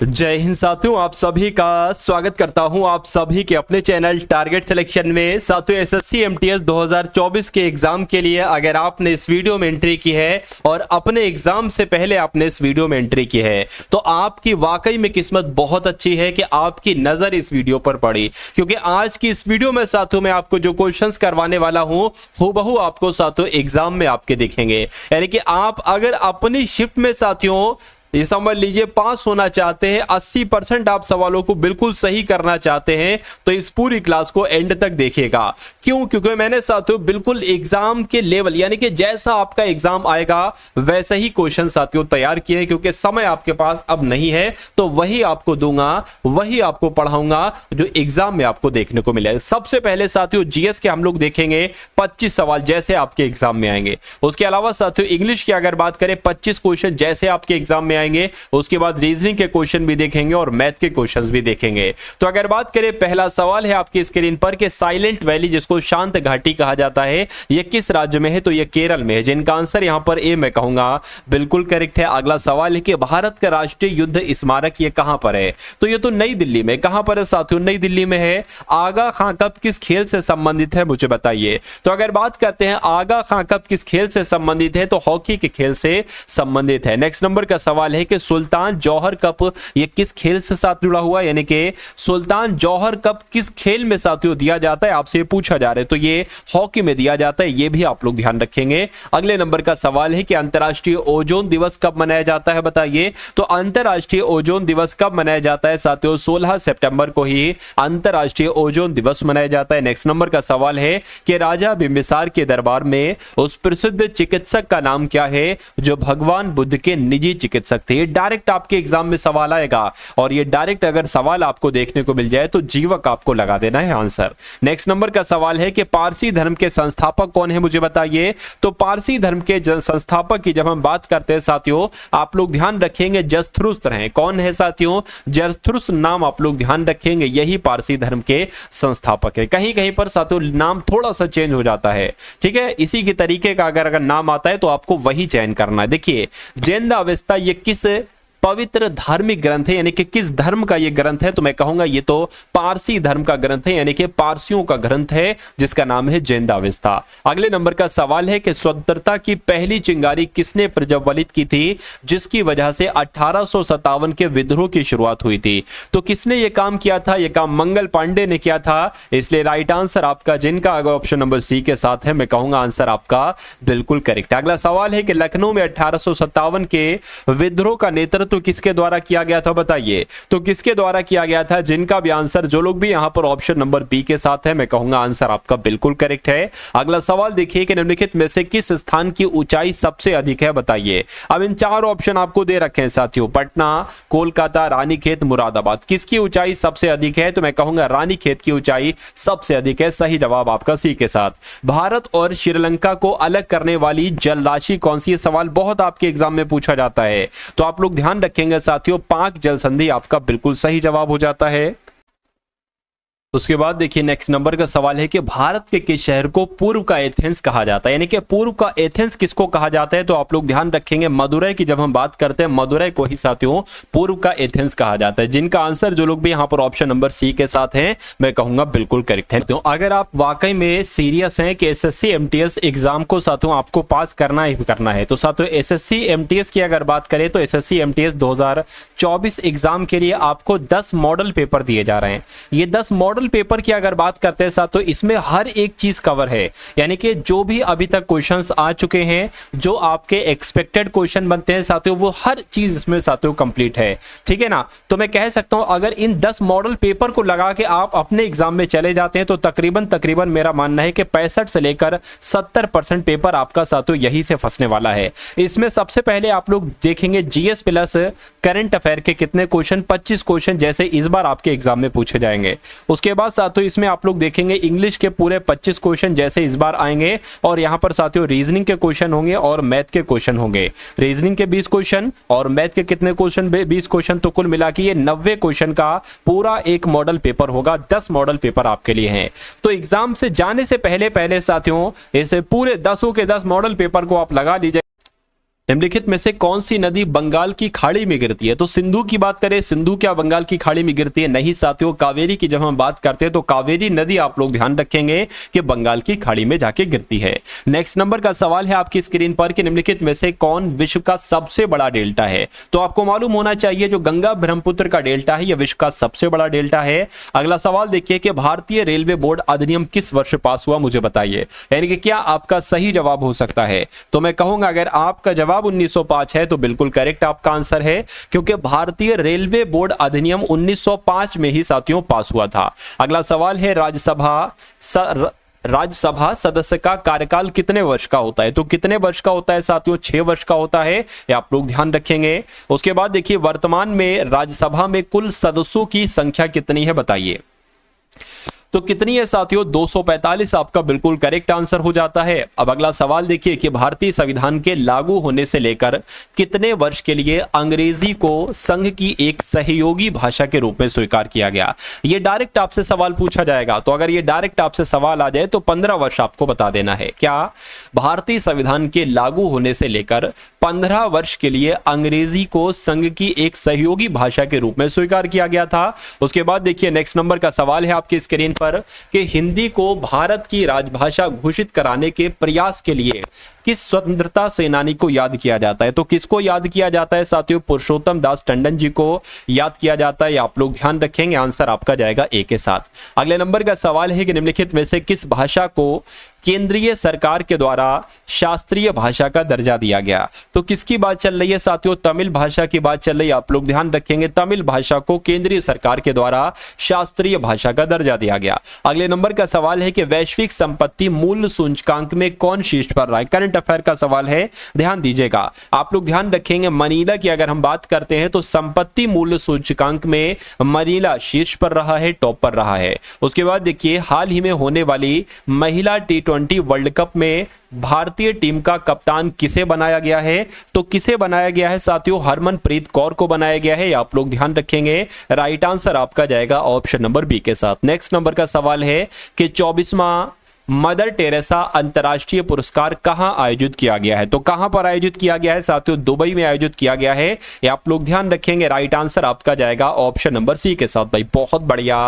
जय हिंद साथियों, आप सभी का स्वागत करता हूं आप सभी के अपने चैनल टारगेट सिलेक्शन में। साथियों, एसएससी एमटीएस 2024 के एग्जाम के लिए अगर आपने इस वीडियो में एंट्री की है और अपने एग्जाम से पहले आपने इस वीडियो में एंट्री की है तो आपकी वाकई में किस्मत बहुत अच्छी है कि आपकी नजर इस वीडियो पर पड़ी, क्योंकि आज की इस वीडियो में साथियों मैं आपको जो क्वेश्चंस करवाने वाला हूं हूबहू आपको साथियों एग्जाम में आपके दिखेंगे। यानी कि आप अगर अपनी शिफ्ट में साथियों ये समझ लीजिए पास होना चाहते हैं, 80% आप सवालों को बिल्कुल सही करना चाहते हैं तो इस पूरी क्लास को एंड तक देखिएगा। क्यों? क्योंकि मैंने साथियों बिल्कुल एग्जाम के लेवल यानी कि जैसा आपका एग्जाम आएगा वैसे ही क्वेश्चन साथियों तैयार किए, क्योंकि समय आपके पास अब नहीं है तो वही आपको दूंगा, वही आपको पढ़ाऊंगा जो एग्जाम में आपको देखने को मिलेगा। सबसे पहले साथियों जीएस के हम लोग देखेंगे 25 सवाल जैसे आपके एग्जाम में आएंगे। उसके अलावा साथियों इंग्लिश की अगर बात करें 25 क्वेश्चन जैसे आपके एग्जाम में आएंगे। उसके बाद रीजनिंग के क्वेश्चन भी देखेंगे और मैथ के क्वेश्चंस भी देखेंगे। तो अगर बात करें, पहला सवाल है आपकी स्क्रीन पर कि साइलेंट वैली जिसको शांत घाटी कहा जाता है यह किस राज्य में है? तो यह केरल में है, जिनका आंसर यहां पर ए मैं कहूंगा बिल्कुल करेक्ट है। अगला सवाल है कि भारत का राष्ट्रीय युद्ध स्मारक ये कहां पर है? तो ये तो नई दिल्ली में। कहां पर है साथियों? नई दिल्ली में है। आगा खां कप किस खेल से संबंधित है मुझे बताइए। तो अगर बात करते हैं आगा खां कप किस खेल से संबंधित है तो हॉकी के खेल से संबंधित है। नेक्स्ट नंबर का सवाल है कि सुल्तान जौहर कप ये किस खेल से साथ जुड़ा हुआ है? यानी कि सुल्तान जौहर कप किस खेल में साथियों दिया जाता है? आपसे पूछा जा रहा है तो ये हॉकी में दिया जाता है, ये भी आप लोग ध्यान रखेंगे। अगले नंबर का सवाल है कि अंतरराष्ट्रीय ओजोन दिवस कब मनाया जाता है बताइए। तो अंतरराष्ट्रीय ओजोन दिवस कब मनाया जाता है साथियों? 16 सितंबर को ही अंतरराष्ट्रीय ओजोन दिवस मनाया जाता है। नेक्स्ट नंबर का सवाल है कि राजा बिंबिसार के दरबार में उस प्रसिद्ध चिकित्सक का नाम क्या है जो भगवान बुद्ध के निजी चिकित्सक थे? ये डायरेक्ट आपके एग्जाम में सवाल आएगा और ये डायरेक्ट अगर सवाल आपको देखने को मिल जाए तो जीवक आपको लगा देना है आंसर। नेक्स्ट नंबर का सवाल है कि पारसी धर्म के संस्थापक कौन है मुझे बताइए। तो पारसी धर्म के संस्थापक की जब हम बात करते हैं साथियों आप लोग ध्यान रखेंगे जरथुस्त्र हैं। कौन है साथियों? जरथुस्त्र नाम आप लोग ध्यान रखेंगे, यही पारसी धर्म के संस्थापक है। कहीं कहीं पर साथियों नाम थोड़ा सा चेंज हो जाता है, ठीक है। इसी के तरीके का अगर नाम आता है तो आपको वही चयन करना है। देखिए जैन-अवेस्ता ये किस पवित्र धार्मिक ग्रंथ है, यानी कि किस धर्म का ये ग्रंथ है? तो मैं कहूंगा ये तो पारसी धर्म का ग्रंथ है, यानी कि पारसियों का ग्रंथ है जिसका नाम है जैन-अवेस्ता। अगले नंबर का सवाल है कि स्वतंत्रता की पहली चिंगारी किसने प्रज्वलित की थी जिसकी वजह से 1857 के विद्रोह की शुरुआत हुई थी? तो किसने ये काम किया था? ये काम मंगल पांडे ने किया था, इसलिए राइट आंसर आपका जिनका ऑप्शन नंबर सी के साथ है मैं कहूंगा आंसर आपका बिल्कुल करेक्ट। अगला सवाल है कि लखनऊ में 1857 के विद्रोह का नेतृत्व किसके द्वारा किया गया था बताइए। तो किसके द्वारा किया गया था? जिनका भी आंसर जो लोग भी यहां पर ऑप्शन नंबर बी के साथ है मैं कहूंगा आंसर आपका बिल्कुल करेक्ट है। अगला सवाल देखिए कि निम्नलिखित में से किस स्थान की ऊंचाई सबसे अधिक है बताइए। अब इन चार ऑप्शन आपको दे रखे हैं साथियों, पटना, कोलकाता, रानीखेत, मुरादाबाद। किसकी ऊंचाई सबसे अधिक है? तो मैं कहूंगा रानीखेत की ऊंचाई सबसे अधिक है। सही जवाब आपका सी के साथ। भारत और श्रीलंका को अलग करने वाली जल राशि कौन सी? सवाल बहुत आपके एग्जाम में पूछा जाता है तो आप लोग ध्यान रखेंगे साथियों पाक जल संधि आपका बिल्कुल सही जवाब हो जाता है। उसके बाद देखिए नेक्स्ट नंबर का सवाल है कि भारत के किस शहर को पूर्व का एथेंस कहा जाता है? यानी कि पूर्व का एथेंस किसको कहा जाता है? तो आप लोग ध्यान रखेंगे मदुरै की जब हम बात करते हैं मदुरै को ही साथियों पूर्व का एथेंस कहा जाता है। जिनका आंसर जो लोग भी यहां पर ऑप्शन नंबर सी के साथ हैं मैं कहूंगा बिल्कुल करेक्ट है। तो अगर आप वाकई में सीरियस हैं कि एसएससी एमटीएस एग्जाम को साथियों आपको पास करना ही करना है तो साथियों एसएससी एमटीएस की अगर बात करें तो एसएससी एमटीएस 2024 एग्जाम के लिए आपको 10 मॉडल पेपर दिए जा रहे हैं। ये 10 मॉडल पेपर की अगर बात करते हैं साथ तो इसमें हर एक चीज कवर है, यानी कि जो भी अभी तक क्वेश्चंस आ चुके हैं जो आपके एक्सपेक्टेड क्वेश्चन बनते हैं साथियों वो हर चीज इसमें साथियों कंप्लीट है, ठीक है ना। तो मैं कह सकता हूं अगर इन 10 मॉडल पेपर को लगा के आप अपने एग्जाम में चले जाते हैं तो तकरीबन मेरा मानना है कि 65 से लेकर 70% पेपर आपका साथियों यही से फंसने वाला है। इसमें सबसे पहले आप लोग देखेंगे जीएस प्लस करंट अफेयर के कितने क्वेश्चन, 25 क्वेश्चन जैसे इस बार आपके एग्जाम में पूछे जाएंगे। उसके बाद साथियों इसमें आप लोग देखेंगे इंग्लिश के पूरे 25 क्वेश्चन जैसे इस बार आएंगे और यहां पर साथियों रीजनिंग के क्वेश्चन होंगे और मैथ के क्वेश्चन होंगे। रीजनिंग के 20 क्वेश्चन और मैथ के कितने क्वेश्चन? 20 क्वेश्चन, तो कुल मिला के ये 90 क्वेश्चन का पूरा एक मॉडल पेपर होगा। 10 मॉडल पेपर आपके लिए हैं। तो एग्जाम से जाने से पहले साथियों इसे पूरे 10 के 10 मॉडल पेपर को आप लगा लीजिए। निम्नलिखित में से कौन सी नदी बंगाल की खाड़ी में गिरती है? तो सिंधु की बात करें, सिंधु क्या बंगाल की खाड़ी में गिरती है? नहीं साथियों, कावेरी की जब हम बात करते हैं तो कावेरी नदी आप लोग ध्यान रखेंगे कि बंगाल की खाड़ी में जाके गिरती है। नेक्स्ट नंबर का सवाल है आपकी स्क्रीन पर कि निम्नलिखित में से कौन विश्व का सबसे बड़ा डेल्टा है? तो आपको मालूम होना चाहिए जो गंगा ब्रह्मपुत्र का डेल्टा है यह विश्व का सबसे बड़ा डेल्टा है। अगला सवाल देखिए कि भारतीय रेलवे बोर्ड अधिनियम किस वर्ष पास हुआ, मुझे बताइए। यानी कि क्या आपका सही जवाब हो सकता है? तो मैं कहूंगा अगर आपका जवाब 1905 है तो बिल्कुल करेक्ट आपका आंसर है, क्योंकि भारतीय रेलवे बोर्ड अधिनियम 1905 में ही साथियों पास हुआ था। अगला सवाल है राज्यसभा सदस्य का कार्यकाल कितने वर्ष का होता है? तो कितने वर्ष का होता है साथियों? 6 वर्ष का होता है, ये आप लोग ध्यान रखेंगे। उसके बाद देखिए वर्तमान में राज्यसभा में कुल सदस्यों की संख्या कितनी है, बताइए। तो कितनी है साथियों? 245 आपका बिल्कुल करेक्ट आंसर हो जाता है। अब अगला सवाल देखिए कि भारतीय संविधान के लागू होने से लेकर कितने वर्ष के लिए अंग्रेजी को संघ की एक सहयोगी भाषा के रूप में स्वीकार किया गया? ये डायरेक्ट आपसे सवाल पूछा जाएगा, तो अगर ये डायरेक्ट आपसे सवाल आ जाए तो 15 वर्ष आपको बता देना है। क्या भारतीय संविधान के लागू होने से लेकर 15 वर्ष के लिए अंग्रेजी को संघ की एक सहयोगी भाषा के रूप में स्वीकार किया गया था। उसके बाद देखिए नेक्स्ट नंबर का सवाल है आपकी स्क्रीन पर कि हिंदी को भारत की राजभाषा घोषित कराने के प्रयास के लिए किस स्वतंत्रता सेनानी को याद किया जाता है? तो किसको याद किया जाता है साथियों? पुरुषोत्तम दास टंडन जी को याद किया जाता है। आप लोग ध्यान रखेंगे, आंसर आपका जाएगा ए के साथ। अगले नंबर का सवाल है कि निम्नलिखित में से किस भाषा को केंद्रीय सरकार के द्वारा शास्त्रीय भाषा का दर्जा दिया गया? तो किसकी बात चल रही है साथियों? तमिल भाषा की बात चल रही है। आप लोग ध्यान रखेंगे, तमिल भाषा को केंद्रीय सरकार के द्वारा शास्त्रीय भाषा का दर्जा दिया गया। अगले नंबर का सवाल है कि वैश्विक संपत्ति मूल्य सूचकांक में कौन शीर्ष पर रहा है? करंट अफेयर का सवाल है, ध्यान दीजिएगा। आप लोग ध्यान रखेंगे, मनीला की अगर हम बात करते हैं तो संपत्ति मूल्य सूचकांक में मनीला शीर्ष पर रहा है, टॉप पर रहा है। उसके बाद देखिए हाल ही में होने वाली महिला T20 वर्ल्ड कप में भारतीय टीम का कप्तान किसे बनाया गया है? तो किसे बनाया गया है साथियों? हरमनप्रीत कौर को बनाया गया है। आप लोग ध्यान रखेंगे, राइट आंसर आपका जाएगा ऑप्शन नंबर बी के साथ। नेक्स्ट नंबर का सवाल है कि 24वां मदर टेरेसा अंतरराष्ट्रीय पुरस्कार कहां आयोजित किया गया है? तो कहां पर आयोजित किया गया है साथियों? दुबई में आयोजित किया गया है। ये आप लोग ध्यान रखेंगे, राइट आंसर आपका जाएगा ऑप्शन नंबर सी के साथ। भाई बहुत बढ़िया,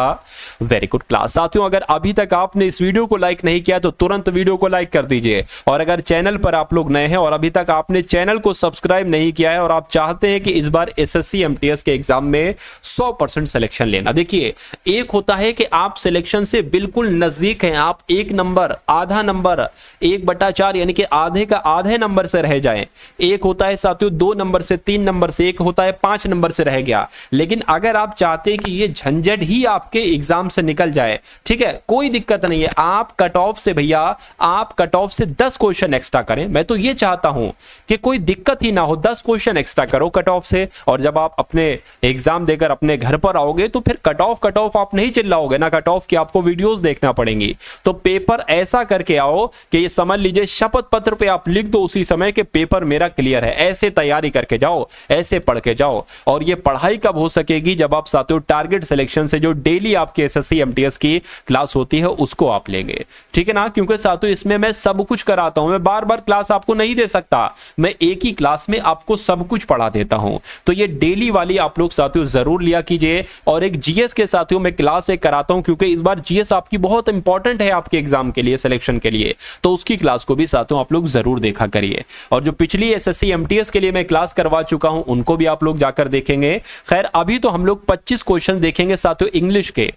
वेरी गुड क्लास। साथियों अगर अभी तक आपने इस वीडियो को लाइक नहीं किया तो तुरंत वीडियो को लाइक कर दीजिए, और अगर चैनल पर आप लोग नए हैं और अभी तक आपने चैनल को सब्सक्राइब नहीं किया है और आप चाहते हैं कि इस बार SSC MTS के एग्जाम में 100% सिलेक्शन लेना, देखिए एक होता है कि आप सिलेक्शन से बिल्कुल नजदीक हैं, आप 1 नंबर आधा नंबर 1/4 यानी कि आधे का आधे नंबर से रह जाएं। एक होता है साथियों 2 नंबर से, 3 नंबर से, एक होता है 5 नंबर से रह गया। लेकिन अगर आप चाहते हैं कि ये झंझट ही आपके एग्जाम से निकल जाए, ठीक है, कोई दिक्कत नहीं है, आप कट ऑफ से भैया आप कट ऑफ से 10 क्वेश्चन एक्स्ट्रा करें। मैं तो ये चाहता हूं कि कोई दिक्कत ही ना हो, 10 क्वेश्चन एक्स्ट्रा करो कट ऑफ से, और जब आप अपने एग्जाम देकर अपने घर पर आओगे तो फिर कट ऑफ आप नहीं चिल्लाओगे ना, कट ऑफ की आपको वीडियोस देखना पड़ेंगी। तो पेपर ऐसा करके आओ कि ये समझ लीजिए शपथ पत्र पे आप लिख दो उसी समय के पेपर मेरा क्लियर है। ऐसे तैयारी करके जाओ, ऐसे पढ़ के जाओ। और ये पढ़ाई कब हो सकेगी? जब आप साथियों टारगेट सिलेक्शन से जो डेली आपके SSC MTS की क्लास होती है उसको आप लेंगे, ठीक है ना, क्योंकि साथियों इसमें मैं सब कुछ कराता हूं, मैं बार बार क्लास आपको नहीं दे सकता, मैं एक ही क्लास में आपको सब कुछ पढ़ा देता हूं। तो ये डेली वाली आप लोग साथियों जरूर लिया कीजिए। और एक GS के साथियों मैं क्लास एक कराता हूं, क्योंकि इस बार GS आपकी बहुत इंपॉर्टेंट है आपके एग्जाम के लिए, सिलेक्शन के लिए, तो उसकी क्लास को भी साथियों आप लोग जरूर देखा करिए। और जो पिछली SSC MTS के लिए मैं क्लास करवा चुका हूं उनको भी आप लोग जाकर देखेंगे। खैर अभी तो हम लोग 25 क्वेश्चन देखेंगे साथियों इंग्लिश के,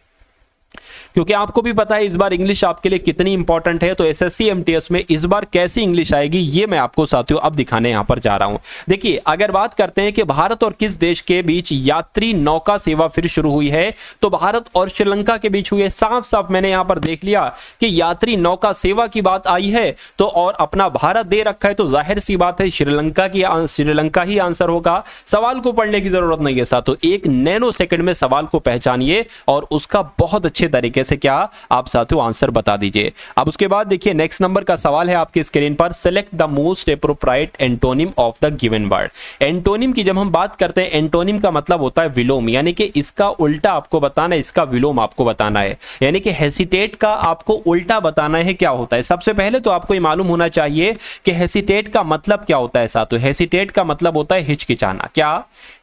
क्योंकि आपको भी पता है इस बार इंग्लिश आपके लिए कितनी इंपॉर्टेंट है। तो SSC MTS में इस बार कैसी इंग्लिश आएगी ये मैं आपको साथियों अब दिखाने यहां पर जा रहा हूं। देखिए अगर बात करते हैं कि भारत और किस देश के बीच यात्री नौका सेवा फिर शुरू हुई है, तो भारत और श्रीलंका के बीच हुई है। साफ साफ मैंने यहां पर देख लिया कि यात्री नौका सेवा की बात आई है, तो और अपना भारत दे रखा है, तो जाहिर सी बात है श्रीलंका ही आंसर होगा। सवाल को पढ़ने की जरूरत नहीं है साथियों, 1 नैनो सेकंड में सवाल को पहचानिए और उसका बहुत अच्छे तरीके तरीके से क्या आप साथियों आंसर बता दीजिए। अब उसके बाद देखिए नेक्स्ट नंबर का सवाल है आपकी स्क्रीन पर, select the most appropriate antonym of the given word. Antonym की जब हम बात करते हैं, एंटोनिम का मतलब होता है विलोम, यानी कि इसका उल्टा आपको बताना है, इसका विलोम आपको बताना है, यानी कि हेसिटेट का आपको उल्टा बताना है क्या होता है। सबसे पहले तो आपको ये मालूम होना चाहिए कि हेसिटेट का मतलब क्या होता है साथियों। हेसिटेट का मतलब होता है हिचकिचाना। क्या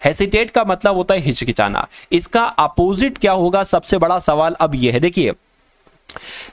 हेसिटेट का मतलब होता है हिचकिचाना। इसका अपोजिट क्या होगा, सबसे बड़ा सवाल अब यह है। देखिए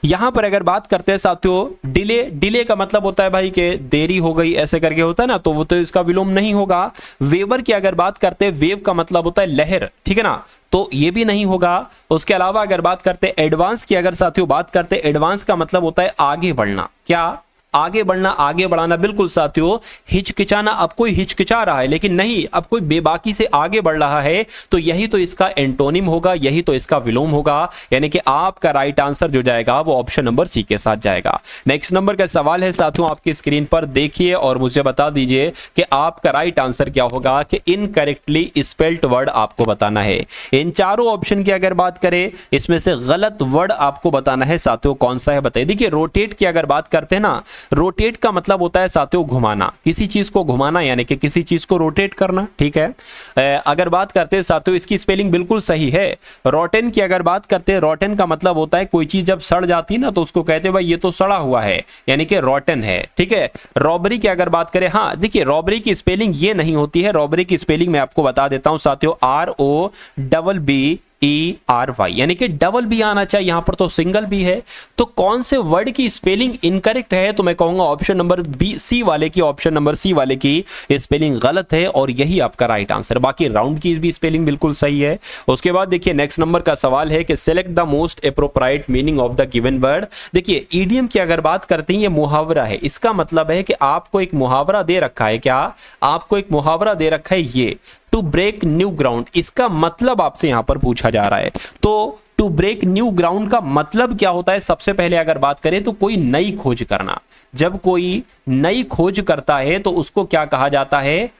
यहां पर अगर बात करते हैं साथियों डिले, डिले का मतलब होता है भाई कि देरी हो गई ऐसे करके होता है ना, तो वो तो इसका विलोम नहीं होगा। वेवर की अगर बात करते हैं, वेव का मतलब होता है लहर, ठीक है ना, तो ये भी नहीं होगा। उसके अलावा अगर बात करते हैं एडवांस की, अगर साथियों बात करते हैं, एडवांस का मतलब होता है आगे बढ़ना। क्या आगे बढ़ना, आगे बढ़ाना, बिल्कुल साथियों। हिचकिचाना, अब कोई हिचकिचा रहा है लेकिन नहीं, अब कोई बेबाकी से आगे बढ़ रहा है, तो यही तो इसका एंटोनिम होगा, यही तो इसका विलोम होगा, यानी कि आपका राइट आंसर जो जाएगा वो ऑप्शन नंबर सी के साथ जाएगा। नेक्स्ट नंबर का सवाल है साथियों आपकी स्क्रीन पर, देखिए और मुझे बता दीजिए कि आपका राइट आंसर क्या होगा, कि इनकरेक्टली स्पेल्ड वर्ड आपको बताना है। इन चारों ऑप्शन की अगर बात करें, इसमें से गलत वर्ड आपको बताना है साथियों, कौन सा है बताइए। देखिए रोटेट की अगर बात करते हैं ना, रोटेट का मतलब होता है साथियों घुमाना, किसी चीज को घुमाना, यानी कि किसी चीज को रोटेट करना, ठीक है। अगर बात करते हैं साथियों, इसकी स्पेलिंग बिल्कुल सही है। रोटेन की अगर बात करते हैं, रोटेन का मतलब होता है कोई चीज जब सड़ जाती है ना, तो उसको कहते हैं भाई ये तो सड़ा हुआ है, यानी कि रोटेन है, ठीक है। रॉबरी की अगर बात करें, हाँ देखिए रॉबरी की स्पेलिंग ये नहीं होती है, रॉबरी की स्पेलिंग मैं आपको बता देता हूं साथियों, ROBBERY, यानी कि डबल बी आना चाहिए, यहां पर तो सिंगल बी है। तो कौन से वर्ड की स्पेलिंग इनकरेक्ट है, तो मैं कहूंगा ऑप्शन नंबर बी, सी वाले की, ऑप्शन नंबर सी वाले की स्पेलिंग गलत है और यही आपका राइट आंसर। बाकी राउंड की भी स्पेलिंग बिल्कुल सही है। उसके बाद देखिए नेक्स्ट नंबर का सवाल है कि select the most appropriate meaning of the given word. देखिए ईडियम की अगर बात करते हैं, ये मुहावरा है, इसका मतलब है कि आपको एक मुहावरा दे रखा है। क्या आपको एक मुहावरा दे रखा है, ये टू ब्रेक न्यू ग्राउंड, इसका मतलब आपसे यहां पर पूछा जा रहा है। तो टू ब्रेक न्यू ग्राउंड का मतलब क्या होता है, सबसे पहले अगर बात करें तो कोई नई खोज करना। जब कोई नई खोज करता है तो उसको क्या कहा जाता है,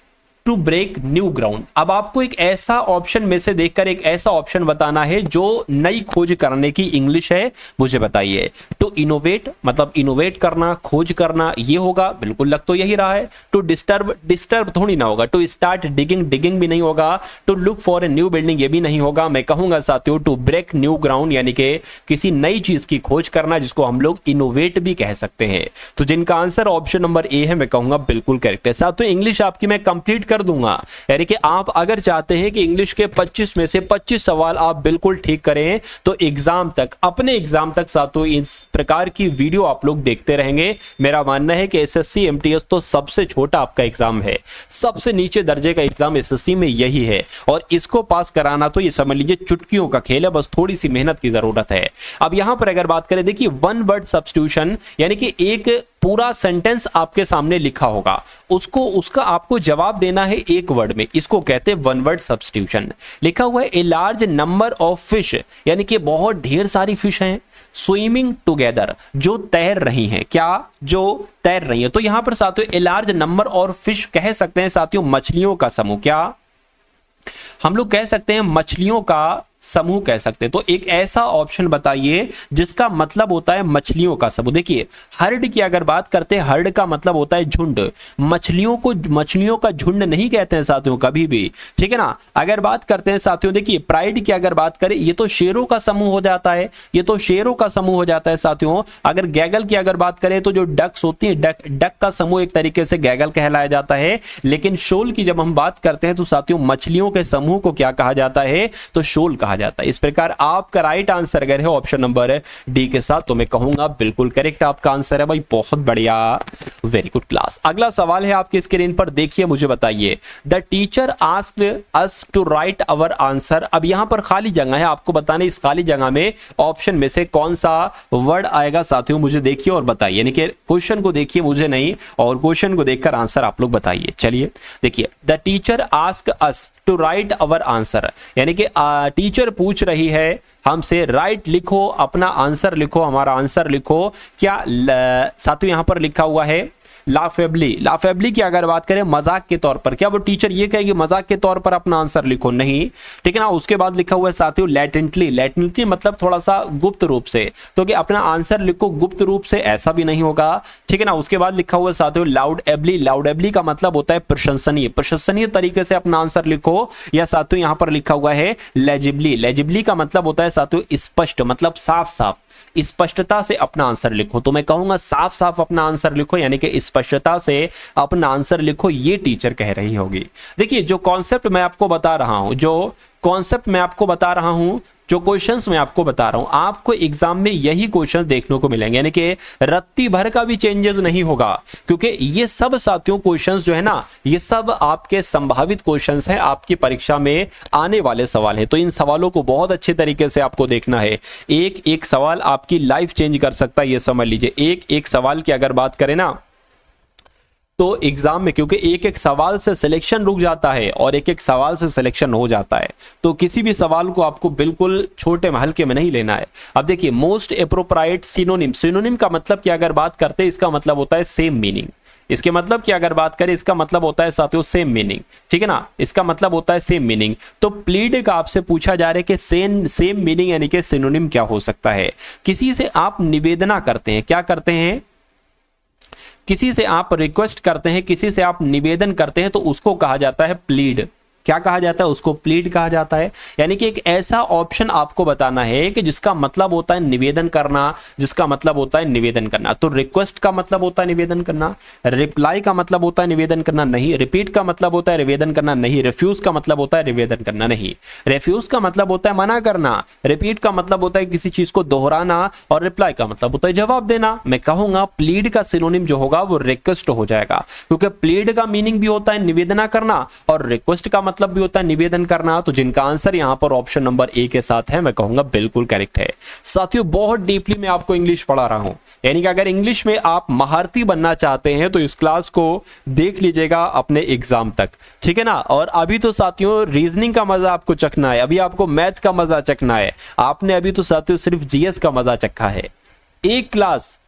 टू ब्रेक न्यू ग्राउंड। अब आपको एक ऐसा ऑप्शन में से देखकर एक ऐसा ऑप्शन बताना है जो नई खोज करने की इंग्लिश है, मुझे बताइए। टू इनोवेट मतलब इनोवेट करना, खोज करना, ये होगा, बिल्कुल लग तो यही रहा है। टू डिस्टर्ब, डिस्टर्ब थोड़ी ना होगा। टू स्टार्ट डिगिंग, डिगिंग भी नहीं होगा। To look for a new building, ये भी नहीं होगा। मैं कहूंगा साथियों टू ब्रेक न्यू ग्राउंड, यानी कि किसी नई चीज की खोज करना, जिसको हम लोग इनोवेट भी कह सकते हैं। तो जिनका आंसर ऑप्शन नंबर ए है, मैं कहूंगा बिल्कुल करेक्ट है। साथियों इंग्लिश आपकी मैं कंप्लीट कर दूंगा, यानी कि आप अगर चाहते हैं कि इंग्लिश के 25 में से 25 सवाल आप बिल्कुल ठीक करें, तो एग्जाम तक, अपने एग्जाम तक साथियों इस प्रकार की वीडियो आप लोग देखते रहेंगे। मेरा मानना है कि एसएससी एमटीएस तो सबसे छोटा आपका एग्जाम है, सबसे नीचे दर्जे का एग्जाम एसएससी में यही है, और इसको पास कराना तो ये समझ लीजिए चुटकियों का खेल है, बस थोड़ी सी मेहनत की जरूरत है। अब यहां पर अगर बात करें, देखिए वन वर्ड सब्स्टिट्यूशन, यानी कि एक पूरा सेंटेंस आपके सामने लिखा होगा, उसका आपको जवाब देना है एक वर्ड में, इसको कहते हैं वन वर्ड सब्स्टिट्यूशन। लिखा हुआ है a large number of fish, यानी कि बहुत ढेर सारी फिश हैं, स्विमिंग टुगेदर, जो तैर रही हैं। क्या जो तैर रही हैं, तो यहां पर साथियों ए लार्ज नंबर और फिश कह सकते हैं साथियों मछलियों का समूह। क्या हम लोग कह सकते हैं मछलियों का समूह कह सकते हैं। तो एक ऐसा ऑप्शन बताइए जिसका मतलब होता है मछलियों का समूह। देखिए हर्ड की अगर बात करते हैं, हर्ड का मतलब होता है झुंड, मछलियों को मछलियों का झुंड नहीं कहते हैं साथियों कभी भी, ठीक है ना। अगर बात करते हैं साथियों, देखिए प्राइड की अगर बात करें, ये तो शेरों का समूह हो जाता है, ये तो शेरों का समूह हो जाता है साथियों। अगर गैगल की अगर बात करें तो जो डक्स होती है, डक का समूह एक तरीके से गैगल कहलाया जाता है। लेकिन शोल की जब हम बात करते हैं तो साथियों मछलियों के समूह को क्या कहा जाता है, तो शोल कहा जाता है। इस प्रकार आपका राइट आंसर अगर है ऑप्शन नंबर डी के साथ, तो मैं कहूंगा बिल्कुल करेक्ट आपका आंसर है भाई, बहुत बढ़िया, वेरी गुड क्लास। अगला सवाल है आपकी स्क्रीन पर, देखिए मुझे बताइए। The teacher asked us to write our answer. अब यहां पर खाली जगह है, आपको बताने इस खाली जगह में ऑप्शन में से कौन सा वर्ड आएगा साथियों, मुझे देखिए और बताइए, यानी कि क्वेश्चन को देखिए मुझे नहीं, और क्वेश्चन को देखकर आंसर आप लोग बताइए। चलिए देखिए, the teacher asked us to write our answer, यानी कि टीचर पूछ रही है हमसे राइट लिखो, अपना आंसर लिखो, हमारा आंसर लिखो। क्या साथियों यहां पर लिखा हुआ है लाफेबली। लाफेबली की अगर बात करें मजाक के तौर पर, क्या वो टीचर ये कहेगी मजाक के तौर पर अपना आंसर लिखो? नहीं, ठीक है ना। उसके बाद लिखा हुआ है साथियों लैटेंटली। लैटेंटली मतलब थोड़ा सा गुप्त रूप से, तो कि अपना आंसर लिखो गुप्त रूप से, ऐसा भी नहीं होगा, ठीक है ना। उसके बाद लिखा हुआ है साथियों लाउडेबली। लाउडेबली का मतलब होता है प्रशंसनीय, प्रशंसनीय तरीके से अपना आंसर लिखो। या साथियों यहां पर लिखा हुआ है लेजिबली। लेजिबली का मतलब होता है साथियों स्पष्ट, मतलब साफ साफ, स्पष्टता से अपना आंसर लिखो। तो मैं कहूंगा साफ साफ अपना आंसर लिखो, यानी कि स्पष्टता से अपना आंसर लिखो, ये टीचर कह रही होगी। देखिए जो कॉन्सेप्ट मैं आपको बता रहा हूं, जो कॉन्सेप्ट मैं आपको बता रहा हूं, जो क्वेश्चंस मैं आपको बता रहा हूं, आपको एग्जाम में यही क्वेश्चन देखने को मिलेंगे, यानी कि रत्ती भर का भी चेंजेस नहीं होगा, क्योंकि ये सब साथियों क्वेश्चंस जो है ना, ये सब आपके संभावित क्वेश्चंस हैं, आपकी परीक्षा में आने वाले सवाल हैं। तो इन सवालों को बहुत अच्छे तरीके से आपको देखना है। एक एक सवाल आपकी लाइफ चेंज कर सकता है, ये समझ लीजिए। एक एक सवाल की अगर बात करें ना, तो एग्जाम में क्योंकि एक एक सवाल से सिलेक्शन रुक जाता है और एक एक सवाल से सिलेक्शन हो जाता है, तो किसी भी सवाल को आपको बिल्कुल छोटे में हल्के में नहीं लेना है। अब देखिए मोस्ट एप्रोप्राइट सिनोनिम। सिनोनिम का मतलब की अगर बात करते हैं, इसका मतलब होता है सेम मीनिंग। इसके मतलब की अगर बात करें, इसका मतलब होता है साथियों सेम मीनिंग, ठीक है ना। इसका मतलब होता है सेम मीनिंग। तो प्लीड का आपसे पूछा जा रहा है कि सेम मीनिंग यानी कि सिनोनिम क्या हो सकता है। किसी से आप निवेदना करते हैं, क्या करते हैं? किसी से आप रिक्वेस्ट करते हैं, किसी से आप निवेदन करते हैं, तो उसको कहा जाता है प्लीड। क्या कहा जाता है? उसको प्लीड कहा जाता है। यानी कि एक ऐसा ऑप्शन आपको बताना है कि जिसका मतलब होता है निवेदन करना, जिसका मतलब होता है निवेदन करना। तो रिक्वेस्ट का मतलब होता है निवेदन करना, रिप्लाई का मतलब होता है निवेदन करना नहीं, रिपीट का मतलब होता है निवेदन करना नहीं, रिफ्यूज का मतलब होता है निवेदन करना नहीं। रिफ्यूज का मतलब होता है मना करना, रिपीट का मतलब होता है किसी चीज को दोहराना, और रिप्लाई का मतलब होता है जवाब देना। मैं कहूंगा प्लीड का सिनोनिम जो होगा वो रिक्वेस्ट हो जाएगा, क्योंकि प्लीड का मीनिंग भी होता है निवेदना करना और रिक्वेस्ट का मतलब भी होता है निवेदन करना। तो जिनका आंसर यहां पर ऑप्शन नंबर ए के साथ है, मैं कहूंगा बिल्कुल करेक्ट है। साथियों बहुत डीपली मैं आपको इंग्लिश पढ़ा रहा हूं, यानी कि अगर इंग्लिश में आप महारती बनना चाहते हैं तो इस क्लास को देख लीजिएगा अपने एग्जाम तक, ठीक है ना। और अभी तो साथियों रीजनिंग का मजा आपको चखना है, अभी आपको मैथ का मजा चखना है। आपने अभी तो साथियों सिर्फ जीएस का मजा चखा है। एक क्लास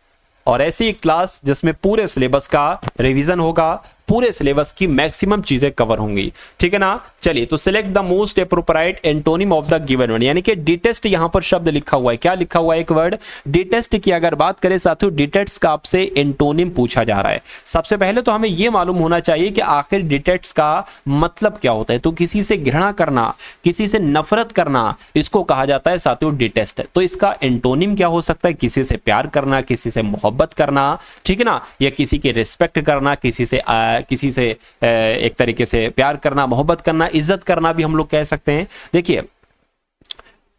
और ऐसी एक क्लास जिसमें पूरे सिलेबस का रिवीजन होगा, पूरे सिलेबस की मैक्सिमम चीजें कवर होंगी, ठीक है ना। चलिए तो select the most appropriate antonym of the given word, यानी कि डिटेस्ट यहां पर शब्द लिखा हुआ है। क्या लिखा हुआ है? एक वर्ड डिटेस्ट की अगर बात करें साथियों, डिटेस्ट का आपसे एंटोनिम पूछा जा रहा है। सबसे पहले तो हमें यह मालूम होना चाहिए कि आखिर डिटेस्ट का मतलब क्या होता है। तो किसी से घृणा करना, किसी से नफरत करना, इसको कहा जाता है साथियों डिटेस्ट। तो इसका एंटोनिम क्या हो सकता है? किसी से प्यार करना, किसी से मोहब्बत करना, ठीक है ना, या किसी की रिस्पेक्ट करना, किसी से एक तरीके से प्यार करना, मोहब्बत करना, इज्जत करना भी हम लोग कह सकते हैं। देखिए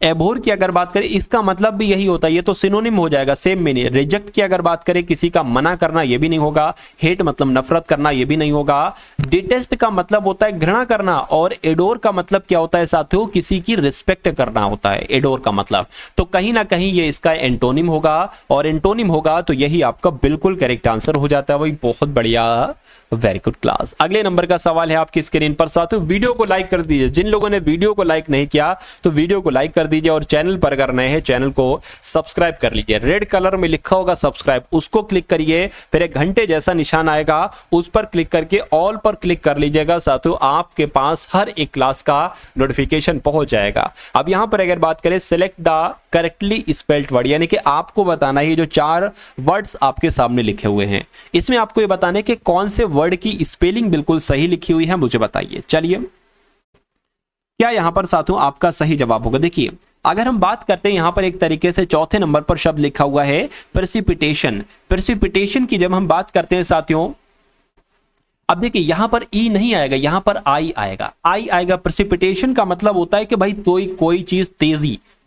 एबोर की अगर बात करें, इसका मतलब भी यही होता है, ये तो सिनोनिम हो जाएगा, सेम मीनिंग। रिजेक्ट की अगर बात करें, किसी का मना करना, ये भी नहीं होगा। हेट मतलब नफरत करना, ये भी नहीं होगा। डिटेस्ट का मतलब होता है घृणा करना, और एडोर का मतलब क्या होता है साथियों? किसी की रिस्पेक्ट करना होता है एडोर का मतलब। तो कहीं ना कहीं ये इसका एंटोनिम होगा, और एंटोनिम होगा तो यही आपका बिल्कुल करेक्ट आंसर हो जाता है। भाई बहुत बढ़िया, वेरी गुड क्लास। अगले नंबर का सवाल है आपकी स्क्रीन पर। साथियों वीडियो को लाइक कर दीजिए, जिन लोगों ने वीडियो को लाइक नहीं किया तो वीडियो को लाइक कर दीजिए, और चैनल पर अगर नए हैं चैनल को सब्सक्राइब कर लीजिए। रेड कलर में लिखा होगा सब्सक्राइब, उसको क्लिक करिए, फिर एक घंटे जैसा निशान आएगा, उस पर क्लिक करके ऑल पर क्लिक कर लीजिएगा। साथियों आपके पास हर एक क्लास का नोटिफिकेशन पहुंच जाएगा। अब यहां पर अगर बात करें select the correctly spelled word, यानी कि आपको बताना है जो 4 वर्ड्स आपके सामने लिखे हुए हैं, इसमें आपको ये बताना है कि कौन से वर्ड की स्पेलिंग बिल्कुल सही लिखी हुई है, मुझे बताइए। चलिए क्या यहां पर साथियों आपका सही जवाब होगा? देखिए अगर हम बात करते हैं यहां पर एक तरीके से चौथे नंबर पर शब्द लिखा हुआ है प्रेसिपिटेशन। प्रेसिपिटेशन की जब हम बात करते हैं साथियों, अब देखिए यहां पर ई नहीं आएगा, यहां पर आई आएगा, आई आएगा। प्रेसिपिटेशन का मतलब होता है कि भाई कोई चीज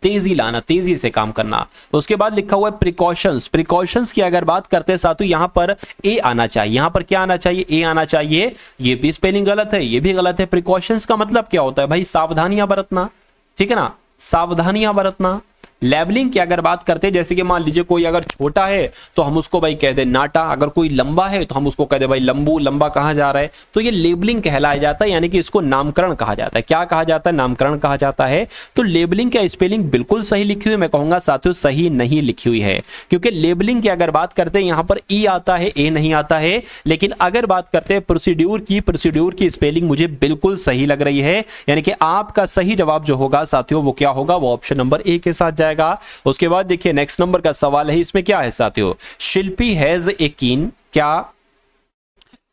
तेजी लाना, तेजी से काम करना। उसके बाद लिखा हुआ है प्रिकॉशंस। प्रिकॉशंस की अगर बात करते हैं साथियों, यहां पर ए आना चाहिए, यहां पर क्या आना चाहिए? ए आना चाहिए। ये भी स्पेलिंग गलत है, ये भी गलत है। प्रिकॉशंस का मतलब क्या होता है? भाई सावधानियां बरतना, ठीक है ना, सावधानियां बरतना। लेबलिंग की अगर बात करते हैं, जैसे कि मान लीजिए कोई अगर छोटा है तो हम उसको भाई कह दे नाटा, अगर कोई लंबा है तो हम उसको कह दे भाई लंबू, लंबा कहाँ जा रहा है, तो ये लेबलिंग कहलाया जाता है, यानी कि इसको नामकरण कहा जाता है। क्या कहा जाता है? नामकरण कहा जाता है। तो लेबलिंग का स्पेलिंग बिल्कुल सही लिखी हुई, मैं कहूंगा साथियों सही नहीं लिखी हुई है, क्योंकि लेबलिंग की अगर बात करते हैं यहां पर ई आता है, ए नहीं आता है। लेकिन अगर बात करते हैं प्रोसीड्यूर की स्पेलिंग मुझे बिल्कुल सही लग रही है, यानी कि आपका सही जवाब जो होगा साथियों वो क्या होगा? वो ऑप्शन नंबर ए के साथ जाएगा। उसके बाद देखिए नेक्स्ट नंबर का सवाल है, इसमें क्या है साथियों? शिल्पी हैज ए कीन, क्या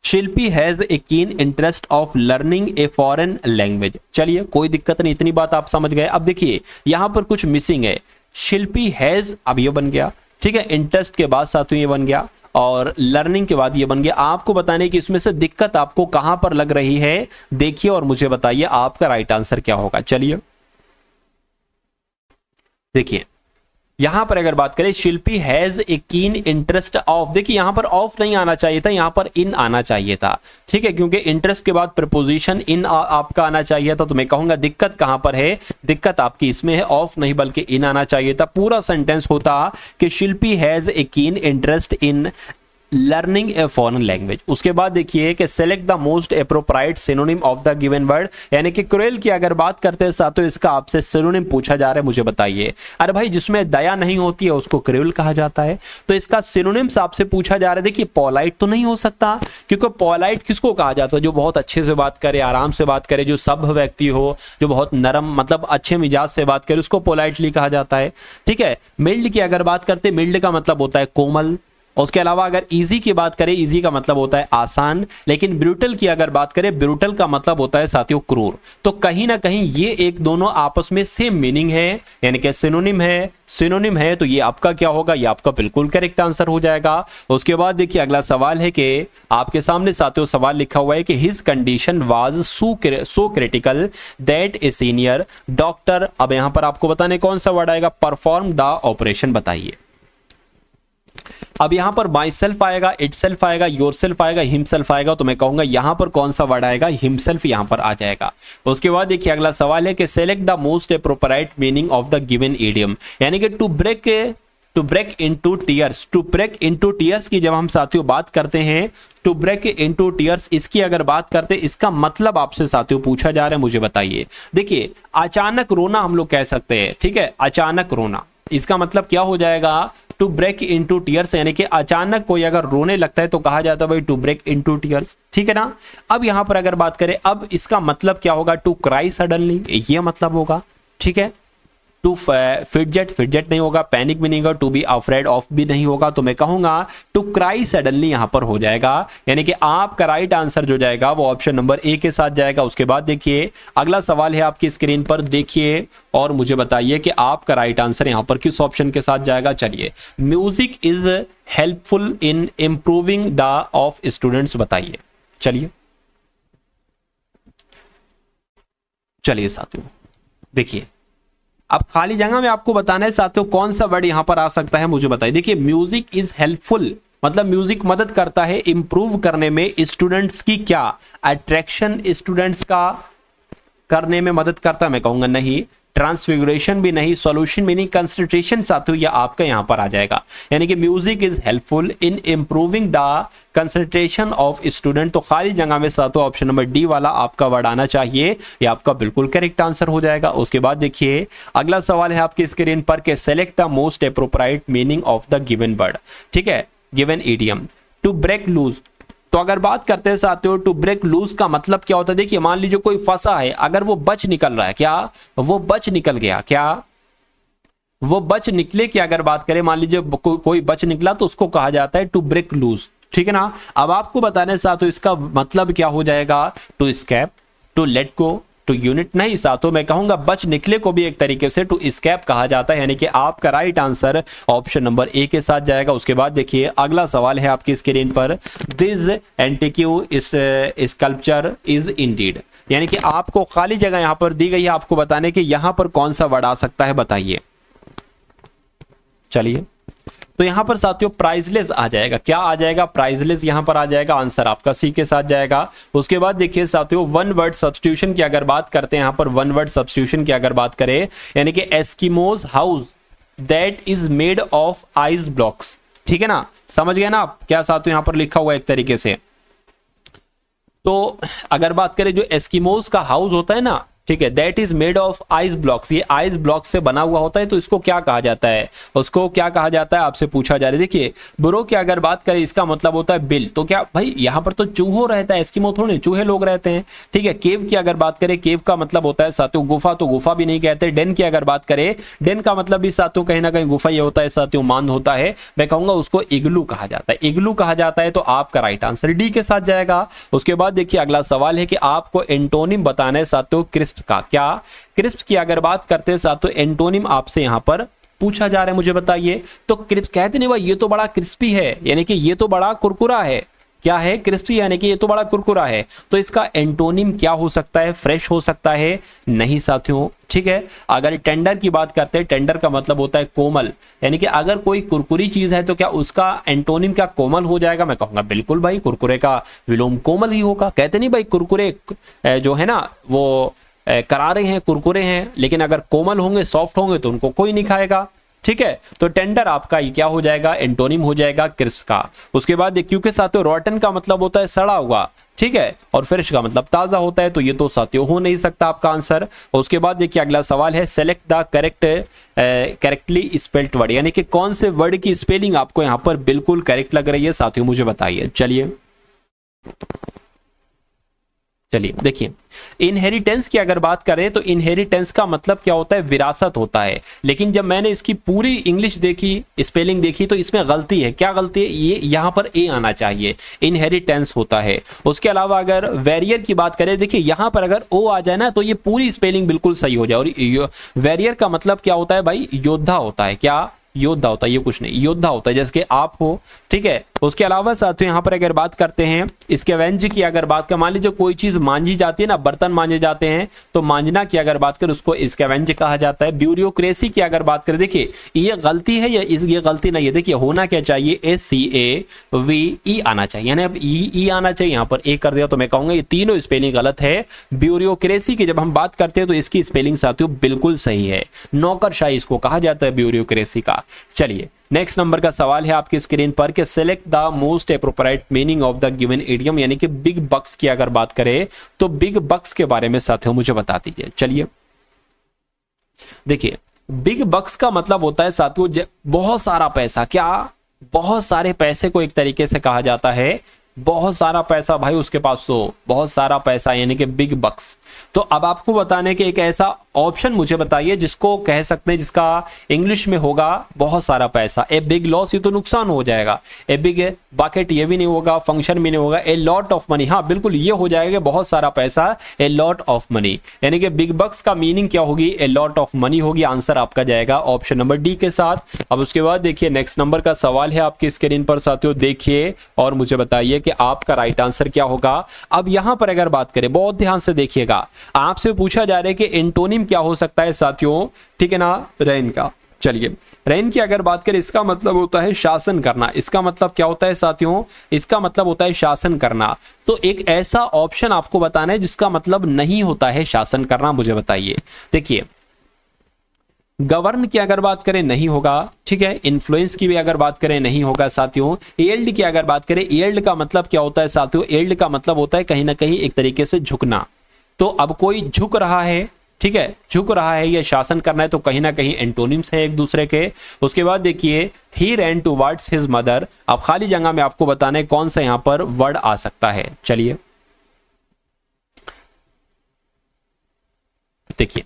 शिल्पी has a keen interest of learning a foreign language. चलिए कोई दिक्कत नहीं, इतनी बात आप समझ गए। अब देखिए यहां पर कुछ मिसिंग है। शिल्पी हैज, अब ये बन गया, ठीक है, इंटरेस्ट के बाद साथियों ये बन गया, और लर्निंग के बाद ये बन गया। आपको बताने की इसमें से दिक्कत आपको कहां पर लग रही है, देखिए और मुझे बताइए आपका राइट आंसर क्या होगा। चलिए देखिए यहां पर अगर बात करें, शिल्पी has a keen interest of, देखिए यहां पर ऑफ नहीं आना चाहिए था, यहां पर इन आना चाहिए था, ठीक है, क्योंकि इंटरेस्ट के बाद प्रपोजिशन इन आपका आना चाहिए था। तो मैं कहूंगा दिक्कत कहां पर है? दिक्कत आपकी इसमें है, ऑफ नहीं बल्कि इन आना चाहिए था। पूरा सेंटेंस होता कि शिल्पी has a keen interest in learning a foreign language. उसके बाद देखिए कि select the most appropriate synonym of the given word, यानी कि क्रूएल की अगर बात करते हैं साथियों, इसका आपसे सिनोनिम पूछा जा रहा है, मुझे बताइए। अरे भाई जिसमें दया नहीं होती है उसको क्रूएल कहा जाता है, तो इसका सिनोनिम्स आपसे पूछा जा रहा है। देखिए पोलाइट तो नहीं हो सकता, क्योंकि पोलाइट किसको कहा जाता है? जो बहुत अच्छे से बात करे, आराम से बात करे, जो सभ्य व्यक्ति हो, जो बहुत नरम मतलब अच्छे मिजाज से बात करे, उसको पोलाइटली कहा जाता है, ठीक है। मिल्ड की अगर बात करते, मिल्ड का मतलब होता है कोमल। उसके अलावा अगर इजी की बात करें, इजी का मतलब होता है आसान। लेकिन ब्रूटल की अगर बात करें, ब्रूटल का मतलब होता है साथियों क्रूर। तो कहीं ना कहीं ये एक दोनों आपस में सेम मीनिंग है, यानी कि सिनोनिम है। सिनोनिम है तो ये आपका क्या होगा? ये आपका बिल्कुल करेक्ट आंसर हो जाएगा। उसके बाद देखिए अगला सवाल है कि आपके सामने साथियों सवाल लिखा हुआ है कि his condition was so critical that a senior doctor, अब यहां पर आपको बताने कौन सा वर्ड आएगा? परफॉर्म द ऑपरेशन, बताइए। अब यहां पर माई सेल्फ आएगा, इट सेल्फ आएगा, योर सेल्फ आएगा, हिमसेल्फ आएगा, तो मैं कहूंगा यहां पर कौन सा वर्ड आएगा? हिमसेल्फ यहां पर आ जाएगा। उसके बाद देखिए अगला सवाल है कि select the most appropriate meaning of the given idiom, यानी कि to break into tears. To break into tears की जब हम साथियों बात करते हैं, टू ब्रेक इनटू टीयर्स, इसकी अगर बात करते हैं, इसका मतलब आपसे साथियों पूछा जा रहा है, मुझे बताइए। देखिए अचानक रोना हम लोग कह सकते हैं, ठीक है, अचानक रोना, इसका मतलब क्या हो जाएगा? टू ब्रेक इनटू टीयर्स, यानी कि अचानक कोई अगर रोने लगता है तो कहा जाता है भाई टू ब्रेक इनटू टीयर्स, ठीक है ना। अब यहां पर अगर बात करें, अब इसका मतलब क्या होगा? टू क्राई सडनली, ये मतलब होगा, ठीक है। टू फिडजेट नहीं होगा, पैनिक भी नहीं होगा, टू बी अफ्रेड ऑफ भी नहीं होगा, तो मैं कहूंगा टू क्राई सडनली यहां पर हो जाएगा, यानी कि आपका राइट आंसर जो जाएगा वो ऑप्शन नंबर ए के साथ जाएगा। उसके बाद देखिए अगला सवाल है आपकी स्क्रीन पर, देखिए और मुझे बताइए कि आपका राइट आंसर यहां पर किस ऑप्शन के साथ जाएगा। चलिए, music is helpful in improving the of students, बताइए। चलिए साथियों देखिए, अब खाली जगह में आपको बताना है साथियों कौन सा वर्ड यहां पर आ सकता है, मुझे बताइए। देखिए म्यूजिक इज हेल्पफुल, मतलब म्यूजिक मदद करता है इंप्रूव करने में स्टूडेंट्स की क्या? अट्रैक्शन स्टूडेंट्स का करने में मदद करता है, मैं कहूंगा नहीं। ट्रांसफिगरेशन भी नहीं, सॉल्यूशन भी नहीं, कंसंट्रेशन साथियों ये आपका यहां पर आ जाएगा, यानी कि music is helpful in improving the concentration of student. तो खाली जगह में साथियों ऑप्शन नंबर डी वाला आपका वर्ड आना चाहिए, ये आपका बिल्कुल करेक्ट आंसर हो जाएगा। उसके बाद देखिए अगला सवाल है आपकी स्क्रीन पर कि select the most appropriate meaning of the given word, ठीक है, given idiom. To break loose, तो अगर बात करते हैं साथियों टू ब्रेक लूज का मतलब क्या होता है? देखिए मान लीजिए कोई फंसा है, अगर वो बच निकल रहा है, क्या वो बच निकल गया? क्या वो बच निकले की अगर बात करें, मान लीजिए कोई बच निकला तो उसको कहा जाता है टू ब्रेक लूज, ठीक है ना। अब आपको बताने साथियों इसका मतलब क्या हो जाएगा? To escape, to let go, to unite नहीं साथियों, मैं कहूंगा बच निकले को भी एक तरीके से टू एस्केप कहा जाता है, यानी कि आपका right answer option number A के साथ जाएगा। उसके बाद देखिए अगला सवाल है आपकी स्क्रीन पर, दिस एंटिक्यू स्कल्पचर इज इंडीड, यानी कि आपको खाली जगह यहां पर दी गई है, आपको बताने कि यहां पर कौन सा वर्ड आ सकता है, बताइए। चलिए तो यहां पर साथियों प्राइजलेस आ जाएगा, क्या आ जाएगा? प्राइजलेस यहां पर आ जाएगा, आंसर आपका सी के साथ जाएगा। उसके बाद देखिए साथियों वन वर्ड सब्स्टिट्यूशन की अगर बात करते हैं, यहां पर वन वर्ड सब्स्टिट्यूशन की अगर बात करें, यानी कि Eskimos house, that is made of ice blocks. ठीक है ना, समझ गए ना आप क्या साथियों यहां पर लिखा हुआ है एक तरीके से। तो अगर बात करें जो एस्किमोस का हाउस होता है ना, ठीक है, that is made of ice blocks, ये आइस ब्लॉक से बना हुआ होता है, तो इसको क्या कहा जाता है, उसको क्या कहा जाता है आपसे पूछा जा रहा है। देखिए ब्रो की अगर बात करें इसका मतलब होता है बिल, तो क्या भाई यहाँ पर तो चूहो रहता है, एस्किमो थोड़े चूहे लोग रहते हैं। ठीक है, केव की अगर बात करें, केव का मतलब होता है साथियों गुफा, तो गुफा भी नहीं कहते। डेन की अगर बात करें, डेन का मतलब भी साथियों कहीं ना कहीं गुफा ही होता है साथियों, मांद होता है। मैं कहूंगा उसको इग्लू कहा जाता है, इग्लू कहा जाता है, तो आपका राइट आंसर डी के साथ जाएगा। उसके बाद देखिए अगला सवाल है कि आपको एंटोनिम बताना है साथियों क्रिस्प का। क्या क्रिस्प की अगर बात करते हैं साथियों, एंटोनिम आपसे यहां पर पूछा जा रहा है, मुझे बताइए। तो क्रिस्प कहते नहीं भाई ये तो बड़ा क्रिस्पी है, यानी कि ये तो बड़ा कुरकुरा है। क्या है क्रिस्पी, यानी कि ये तो बड़ा कुरकुरा है। तो इसका एंटोनिम क्या हो सकता है, फ्रेश हो सकता है, नहीं साथियों। ठीक है, अगर टेंडर की बात करते हैं, टेंडर का मतलब होता है कोमल, यानी कि अगर कोई कुरकुरी चीज है तो क्या उसका एंटोनिम क्या कोमल हो जाएगा। मैं कहूंगा बिल्कुल भाई, कुरकुरे का विलोम कोमल ही होगा। कहते नहीं भाई कुरकुरे जो है ना वो करारे हैं, कुरकुरे हैं, लेकिन अगर कोमल होंगे, सॉफ्ट होंगे तो उनको कोई नहीं खाएगा। ठीक है, तो टेंडर आपका ये क्या हो जाएगा, एंटोनिम हो जाएगा क्रिस्प का। उसके बाद क्योंकि साथियों रॉटन का मतलब होता है सड़ा हुआ, ठीक है, और फ्रेश का मतलब ताजा होता है, तो ये तो साथियों हो नहीं सकता आपका आंसर। उसके बाद देखिए अगला सवाल है, select the correctly spelled word, यानी कि कौन से वर्ड की स्पेलिंग आपको यहां पर बिल्कुल करेक्ट लग रही है साथियों, मुझे बताइए। चलिए देखिए, इनहेरिटेंस की अगर बात करें तो इनहेरिटेंस का मतलब क्या होता है, विरासत होता है। लेकिन जब मैंने इसकी पूरी इंग्लिश देखी, स्पेलिंग देखी, तो इसमें गलती है। क्या गलती है, ये यहां पर ए आना चाहिए, इनहेरिटेंस होता है। उसके अलावा अगर वेरियर की बात करें, देखिए यहां पर अगर ओ आ जाए ना तो ये पूरी स्पेलिंग बिल्कुल सही हो जाए। और वेरियर का मतलब क्या होता है भाई, योद्धा होता है। क्या योद्धा होता है, ये कुछ नहीं, योद्धा होता है, जैसे कि आप हो। ठीक है, उसके अलावा साथियों यहाँ पर अगर बात करते हैं स्कैवेंज की अगर बात कर, मान लीजिए कोई चीज मांझी जाती है ना, बर्तन मांझे जाते हैं, तो मांझना की अगर बात करें उसको स्कैवेंज कहा जाता है। ब्यूरोक्रेसी की अगर बात करें, देखिए ये गलती है या ये गलती नहीं है, देखिए होना क्या चाहिए, SCAVE आना चाहिए, यानी अब ई आना चाहिए, यहाँ पर ए कर दिया, तो मैं कहूंगा ये तीनों स्पेलिंग गलत है। ब्यूरोक्रेसी की जब हम बात करते हैं तो इसकी स्पेलिंग साथियों बिल्कुल सही है, नौकरशाही इसको कहा जाता है ब्यूरोक्रेसी का। चलिए नेक्स्ट नंबर का सवाल है आपकी स्क्रीन पर कि select the most appropriate meaning of the given idiom, यानी कि बिग बक्स की अगर बात करें तो बिग बक्स के बारे में साथियों मुझे बता दीजिए। चलिए देखिए, बिग बक्स का मतलब होता है साथियों बहुत सारा पैसा। क्या बहुत सारे पैसे को एक तरीके से कहा जाता है, बहुत सारा पैसा भाई उसके पास, तो बहुत सारा पैसा यानी कि बिग बक्स। तो अब आपको बताने के एक ऐसा ऑप्शन मुझे बताइए जिसको कह सकते हैं, जिसका इंग्लिश में होगा बहुत सारा पैसा। ए बिग लॉस, ये तो नुकसान हो जाएगा। ए बिग बकेट, ये भी नहीं होगा, फंक्शन भी नहीं होगा। ए लॉट ऑफ मनी, हाँ बिल्कुल ये हो जाएगा, बहुत सारा पैसा, ए लॉट ऑफ मनी, यानी कि बिग बक्स का मीनिंग क्या होगी, ए लॉट ऑफ मनी होगी। आंसर आपका जाएगा ऑप्शन नंबर डी के साथ। अब उसके बाद देखिए नेक्स्ट नंबर का सवाल है आपकी स्क्रीन पर साथियों, देखिए और मुझे बताइए कि आपका राइट आंसर क्या होगा। अब यहां पर अगर बात करें, बहुत ध्यान से देखिएगा, आपसे पूछा जा रहा है कि एंटोनिम क्या हो सकता है साथियों, ठीक है ना, रेन का। चलिए रेन की अगर बात करें, इसका मतलब होता है शासन करना। इसका मतलब क्या होता है साथियों, इसका मतलब होता है शासन करना। तो एक ऐसा ऑप्शन आपको बताना है जिसका मतलब नहीं होता है शासन करना, मुझे बताइए। देखिए गवर्न की अगर बात करें नहीं होगा, ठीक है। इन्फ्लुएंस की भी अगर बात करें नहीं होगा साथियों। एल्ड की अगर बात करें, एल्ड का मतलब क्या होता है साथियों, एल्ड का मतलब होता है कहीं ना कहीं एक तरीके से झुकना। तो अब कोई झुक रहा है, ठीक है, झुक रहा है या शासन करना है, तो कहीं ना कहीं एंटोनिम्स है एक दूसरे के। उसके बाद देखिए ही रैन टुवर्ड्स हिज मदर। अब खाली जगह में आपको बताना है कौन सा यहां पर वर्ड आ सकता है। चलिए देखिए,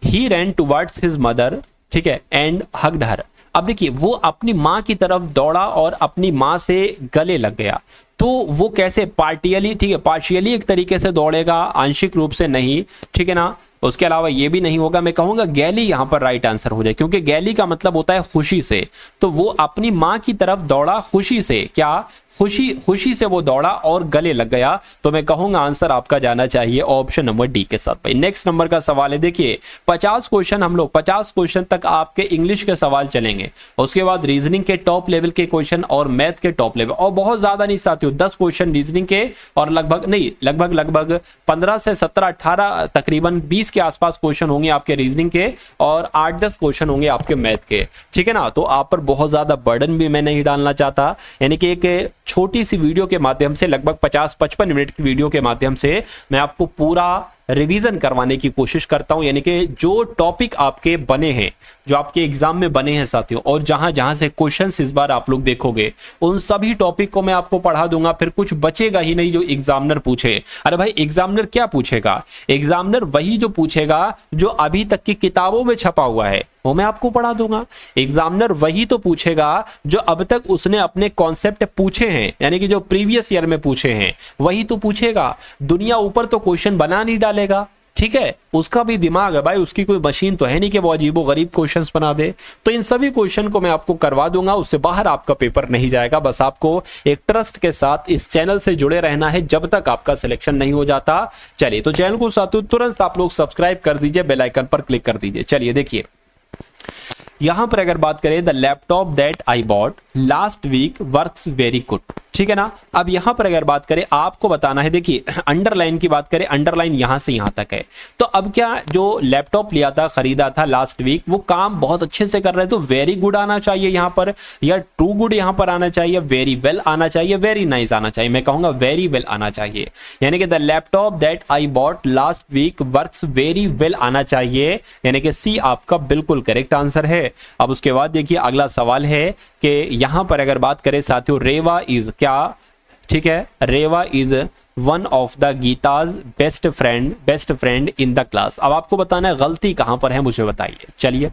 ही रैन टुवर्ड्स हिज मदर, ठीक है, एंड हग्ड हर। अब देखिए वो अपनी मां की तरफ दौड़ा और अपनी मां से गले लग गया। तो वो कैसे, पार्टियली, ठीक है, पार्शियली एक तरीके से दौड़ेगा, आंशिक रूप से नहीं, ठीक है ना। उसके अलावा ये भी नहीं होगा, मैं कहूंगा गैली यहां पर राइट आंसर हो जाए, क्योंकि गैली का मतलब होता है खुशी से। तो वो अपनी मां की तरफ दौड़ा खुशी से, क्या खुशी से वो दौड़ा और गले लग गया। तो मैं कहूंगा आंसर आपका जाना चाहिए ऑप्शन नंबर डी के साथ। भाई नेक्स्ट नंबर का सवाल है, देखिए 50 क्वेश्चन, हम लोग 50 क्वेश्चन तक आपके इंग्लिश के सवाल चलेंगे। उसके बाद रीजनिंग के टॉप लेवल के क्वेश्चन और मैथ के टॉप लेवल, और बहुत ज्यादा नहीं साथियों, 10 क्वेश्चन रीजनिंग के और लगभग 15 से 17 18 तकरीबन 20 20 के आसपास क्वेश्चन होंगे आपके रीजनिंग के और 8-10 क्वेश्चन होंगे आपके मैथ के, ठीक है ना। तो आप पर बहुत ज्यादा बर्डन भी मैं नहीं डालना चाहता, यानी कि एक छोटी सी वीडियो के माध्यम से, लगभग 50-55 मिनट की वीडियो के माध्यम से मैं आपको पूरा रिवीजन करवाने की कोशिश करता हूं। यानी कि जो टॉपिक आपके बने हैं, जो आपके एग्जाम में बने हैं साथियों, और जहां जहां से क्वेश्चंस इस बार आप लोग देखोगे, उन सभी टॉपिक को मैं आपको पढ़ा दूंगा। फिर कुछ बचेगा ही नहीं जो एग्जामिनर पूछे। अरे भाई एग्जामिनर क्या पूछेगा? एग्जामिनर वही जो पूछेगा जो अभी तक की किताबों में छपा हुआ है, वो मैं आपको पढ़ा दूंगा। एग्जामिनर वही तो पूछेगा जो अब तक उसने अपने कॉन्सेप्ट पूछे हैं, यानी कि जो प्रीवियस ईयर में पूछे हैं वही तो पूछेगा। दुनिया ऊपर तो क्वेश्चन बना नहीं डालेगा, ठीक है। उसका भी दिमाग है भाई, उसकी कोई मशीन तो है नहीं कि वो अजीबो गरीब क्वेश्चंस बना दे। तो इन सभी क्वेश्चन को मैं आपको करवा दूंगा, उससे बाहर आपका पेपर नहीं जाएगा। बस आपको एक ट्रस्ट के साथ इस चैनल से जुड़े रहना है जब तक आपका सिलेक्शन नहीं हो जाता। चलिए, तो चैनल को साथियों तुरंत आप लोग सब्सक्राइब कर दीजिए, बेल आइकन पर क्लिक कर दीजिए। चलिए देखिए, यहां पर अगर बात करें, the laptop that I bought last week works very good, ठीक है ना। अब यहां पर अगर बात करें, आपको बताना है, देखिए अंडरलाइन की बात करें, अंडरलाइन यहां से यहां तक है। तो अब क्या, जो लैपटॉप लिया था, खरीदा था लास्ट वीक, वो काम बहुत अच्छे से कर रहे हैं, तो वेरी गुड आना चाहिए यहां पर, या टू गुड यहां पर आना चाहिए, वेरी वेल आना चाहिए, वेरी नाइस आना चाहिए। मैं कहूंगा वेरी वेल आना चाहिए, यानी कि the laptop that I bought last week works very well आना चाहिए, यानी कि सी आपका बिल्कुल करेक्ट आंसर है। अब उसके बाद देखिए अगला सवाल है कि यहां पर अगर बात करें साथियों, रेवा इज क्या, ठीक है, Reva is one of the Geeta's best friend in the class. अब आपको बताना है गलती कहां पर है, मुझे बताइए। चलिए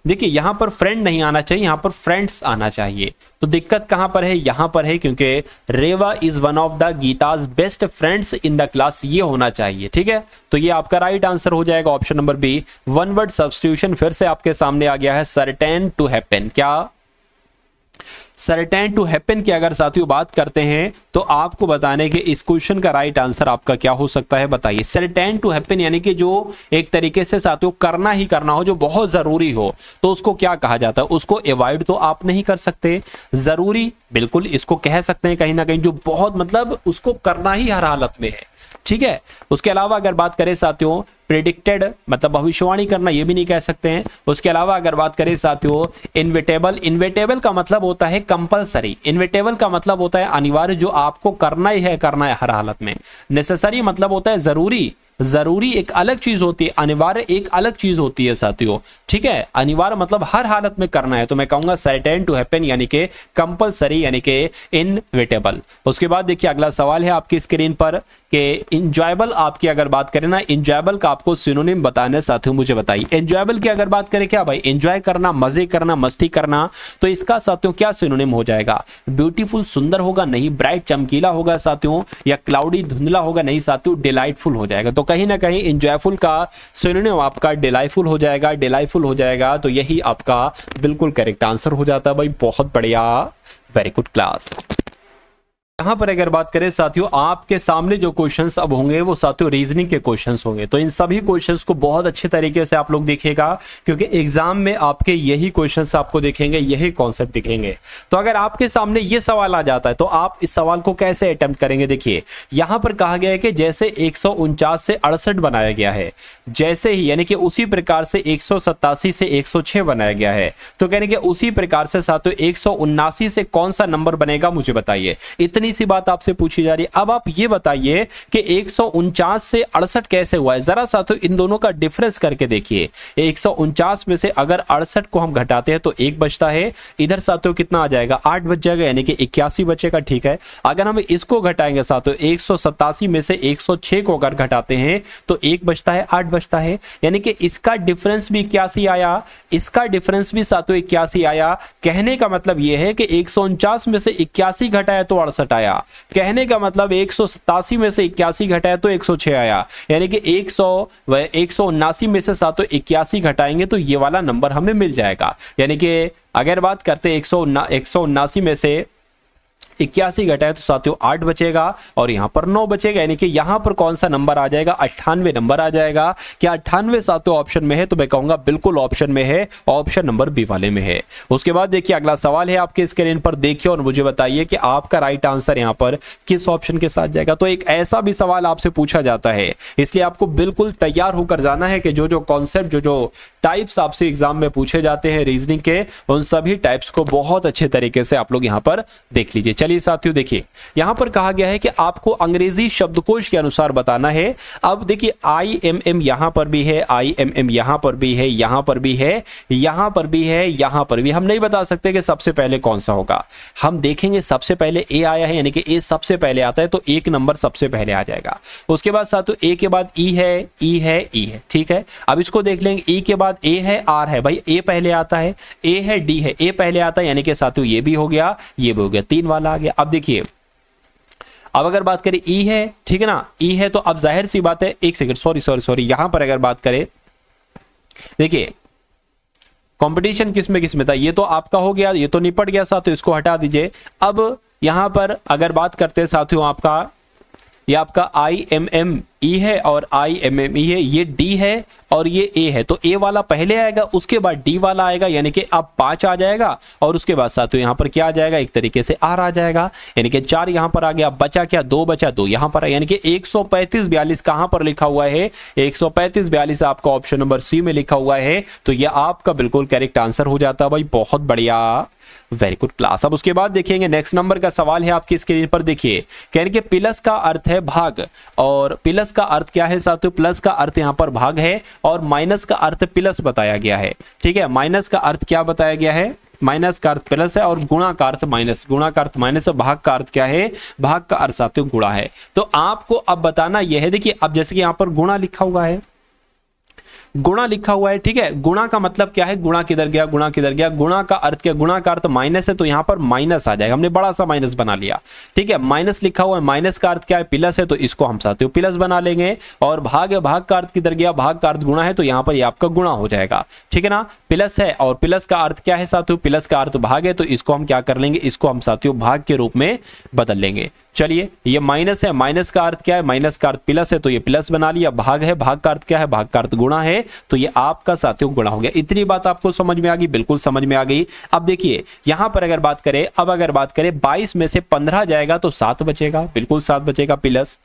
देखिए, यहां पर फ्रेंड नहीं आना चाहिए, यहां पर फ्रेंड्स आना चाहिए। तो दिक्कत कहां पर है? यहां पर है, क्योंकि Reva is one of the Geeta's best friends in the class, ये होना चाहिए, ठीक है। तो ये आपका राइट आंसर हो जाएगा, option number B. One word substitution फिर से आपके सामने आ गया है, सर्टेन टू हैपन। क्या? सर्टेन टू हैपन की अगर साथियों बात करते हैं तो आपको बताने के इस क्वेश्चन का राइट आंसर आपका क्या हो सकता है, बताइए। सर्टेन टू हैपन यानी कि जो एक तरीके से साथियों करना ही करना हो, जो बहुत जरूरी हो, तो उसको क्या कहा जाता है? उसको अवॉइड तो आप नहीं कर सकते, जरूरी बिल्कुल इसको कह सकते हैं कहीं ना कहीं, जो बहुत मतलब उसको करना ही हर हालत में है, ठीक है। उसके अलावा अगर बात करें साथियों, प्रेडिक्टेड मतलब भविष्यवाणी करना, ये भी नहीं कह सकते हैं। उसके अलावा अगर बात करें साथियों, इनविटेबल का मतलब होता है कंपलसरी, इनविटेबल का मतलब होता है अनिवार्य, जो आपको करना है हर हालत में। नेसेसरी मतलब होता है जरूरी एक अलग चीज होती है, अनिवार्य एक अलग चीज होती है साथियों, ठीक है। अनिवार्य मतलब हर हालत में करना है, तो मैं कहूंगा सर्टेन टू हैपन यानी कि कंपलसरी यानी कि इनविटेबल। उसके बाद देखिए अगला सवाल है आपकी स्क्रीन पर कि इंजॉयबल आपकी अगर बात करें ना, इंजॉयबल का आपको सिनोनिम बताना है साथियों, मुझे बताइए। एंजॉयबल की अगर बात करें, क्या भाई एंजॉय करना, मजे करना, मस्ती करना, तो इसका साथियों क्या सिनोनिम हो जाएगा? ब्यूटीफुल सुंदर होगा नहीं, ब्राइट चमकीला होगा साथियों, या क्लाउडी धुंधला होगा नहीं साथियों, डिलाइटफुल हो जाएगा। तो कहीं ना कहीं एंजॉयफुल का सिनोनिम आपका डिलाइटफुल हो जाएगा, तो यही आपका बिल्कुल करेक्ट आंसर हो जाता है भाई। बहुत बढ़िया, वेरी गुड क्लास। यहां पर अगर बात करें साथियों, आपके सामने जो क्वेश्चंस अब होंगे वो साथियों रीजनिंग के क्वेश्चंस होंगे। तो इन सभी क्वेश्चंस को बहुत अच्छे तरीके से आप लोग देखिएगा, क्योंकि एग्जाम में आपके यही क्वेश्चंस आपको दिखेंगे, यही कॉन्सेप्ट दिखेंगे। तो अगर आपके सामने ये सवाल आ जाता है तो आप इस सवाल को कैसे अटेम्प्ट करेंगे? देखिए यहां पर कहा गया है कि जैसे 149 से 68 बनाया गया है, जैसे ही यानी कि उसी प्रकार से 187 से 106 बनाया गया है, तो कहने के उसी प्रकार से साथियों 179 से कौन सा नंबर बनेगा, मुझे बताइए। इतनी सी बात आपसे पूछी जा रही है। अब आप ये बताइए कि 149 से 68 कैसे हुआ है, जरा साथियों इन दोनों का डिफरेंस करके देखिए। 149 में से अगर 68 को हम घटाते हैं तो 1 बचता है, इधर साथियों कितना आ जाएगा? 8 बच जाएगा, यानी कि 81 बचेगा, ठीक है। अगर हम इसको घटाएंगे साथियों, 187 में से 106 को अगर घटाते हैं तो 1 बचता है, 8 बचता है, यानी कि इसका डिफरेंस भी 81 आया, इसका डिफरेंस भी साथियों 81 आया। कहने का मतलब यह है कि 149 में से 81 घटाया तो 68 आया, कहने का मतलब 187 में से 81 घटाया तो 106 आया, यानी कि 179 में से साथियों 81 घटाएंगे तो ये वाला नंबर हमें मिल जाएगा। यानी कि अगर बात करते हैं 179 में से 81 घटाए तो साथियों 8 बचेगा और यहाँ पर 9 बचेगा, यानी कि यहाँ पर कौन सा नंबर आ जाएगा, 98 नंबर आ जाएगा। क्या 98 साथियों ऑप्शन में है? तो मैं कहूंगा बिल्कुल ऑप्शन में है, ऑप्शन नंबर बी वाले में है। उसके बाद देखिए अगला सवाल है आपके स्क्रीन पर, देखिए और मुझे बताइए कि आपका राइट आंसर यहाँ पर किस ऑप्शन के साथ जाएगा। तो एक ऐसा भी सवाल आपसे पूछा जाता है, इसलिए आपको बिल्कुल तैयार होकर जाना है कि जो जो कॉन्सेप्ट, जो टाइप्स आपसे एग्जाम में पूछे जाते हैं रीजनिंग के, उन सभी टाइप्स को बहुत अच्छे तरीके से आप लोग यहाँ पर देख लीजिए। चलिए साथियों देखिए, यहाँ पर कहा गया है कि आपको अंग्रेजी शब्दकोश के अनुसार बताना है। अब देखिए IMM यहाँ पर भी है, IMM यहाँ पर भी है, यहाँ पर भी है, यहाँ पर भी है, यहाँ पर भी। हम नहीं बता सकते कि सबसे पहले कौन सा होगा। हम देखेंगे सबसे पहले ए आया है, यानी कि ए सबसे पहले आता है तो एक नंबर सबसे पहले आ जाएगा। उसके बाद साथियों ए के बाद ई है, ई है, ई है, ठीक है। अब इसको देख लेंगे, ई के बाद ए है, आर है, भाई ए पहले आता है, ए है, डी है, ए पहले आता है, यानी कि साथियों ये भी हो गया, ये भी हो गया, 3 वाला आ गया। अब देखिए, अब अगर बात करें ई है, ठीक है ना, ई है तो अब जाहिर सी बात है, एक सेकंड, सॉरी, यहां पर अगर बात करें, देखिए कंपटीशन किस में था, ये तो आपका हो गया, ये तो निपट गया साथियों, इसको हटा दीजिए। अब यहां पर अगर बात करते हैं साथियों, आपका ये आपका IMM ई है और IMM ई है, ये डी है और ये ए है, तो ए वाला पहले आएगा, उसके बाद डी वाला आएगा, यानी कि अब 5 आ जाएगा और उसके बाद साथियों यहाँ पर क्या आ जाएगा, एक तरीके से आर आ जाएगा, यानी कि 4 यहाँ पर आ गया। बचा क्या, 2 बचा, 2 यहाँ पर, यानी कि 135-42 कहाँ पर लिखा हुआ है, 135-42 आपका ऑप्शन नंबर सी में लिखा हुआ है। तो ये आपका बिल्कुल करेक्ट आंसर हो जाता है भाई, बहुत बढ़िया, वेरी गुड क्लास। अब उसके बाद देखेंगे नेक्स्ट नंबर का सवाल है आपकी स्क्रीन पर, देखिए कह रहे कि प्लस का अर्थ है भाग, और प्लस का अर्थ क्या है साथियों, प्लस का अर्थ यहाँ पर भाग है और माइनस का अर्थ प्लस बताया गया है, ठीक है। माइनस का अर्थ क्या बताया गया है, माइनस का अर्थ प्लस है और गुणा का अर्थ माइनस, गुणा का अर्थ माइनस है, भाग का अर्थ क्या है, भाग का अर्थ साथियों गुणा है। तो आपको अब बताना यह है, देखिए अब जैसे कि यहाँ पर गुणा लिखा हुआ है, गुणा लिखा हुआ है, ठीक है। गुणा का मतलब क्या है, गुणा किधर गया, गुणा किधर गया, गुणा का अर्थ क्या, गुणा का अर्थ माइनस है, तो यहां पर माइनस आ जाएगा, हमने बड़ा सा माइनस बना लिया, ठीक है। माइनस लिखा हुआ है, माइनस का अर्थ क्या है, प्लस है, तो इसको हम साथियों प्लस बना लेंगे। और भाग है, भाग का अर्थ किधर गया, भाग का अर्थ गुणा है, तो यहां पर ये आपका गुणा हो जाएगा, ठीक है ना। प्लस है और प्लस का अर्थ क्या है साथियों, प्लस का अर्थ भाग है, तो इसको हम क्या कर लेंगे, इसको हम साथियों भाग के रूप में बदल लेंगे। चलिए ये माइनस है, माइनस का अर्थ क्या है, माइनस का अर्थ प्लस है, तो ये प्लस बना लिया। भाग है, भाग का अर्थ क्या है, भाग का अर्थ गुणा है, तो ये आपका साथियों गुणा हो गया। इतनी बात आपको समझ में आ गई, बिल्कुल समझ में आ गई। अब देखिए यहां पर अगर बात करें, अब अगर बात करें 22 में से 15 जाएगा तो 7 बचेगा, बिल्कुल 7 बचेगा, प्लस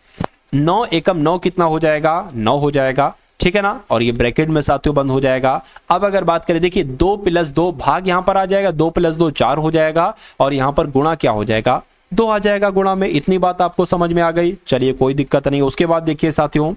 9 एकम 9 कितना हो जाएगा, 9 हो जाएगा, ठीक है ना। और ये ब्रैकेट में साथियों बंद हो जाएगा। अब अगर बात करें, देखिए 2 + 2 भाग यहां पर आ जाएगा, 2 + 2 4 हो जाएगा और यहां पर गुणा क्या हो जाएगा, 2 आ जाएगा गुणा में। इतनी बात आपको समझ में आ गई, चलिए कोई दिक्कत नहीं। उसके बाद देखिए साथियों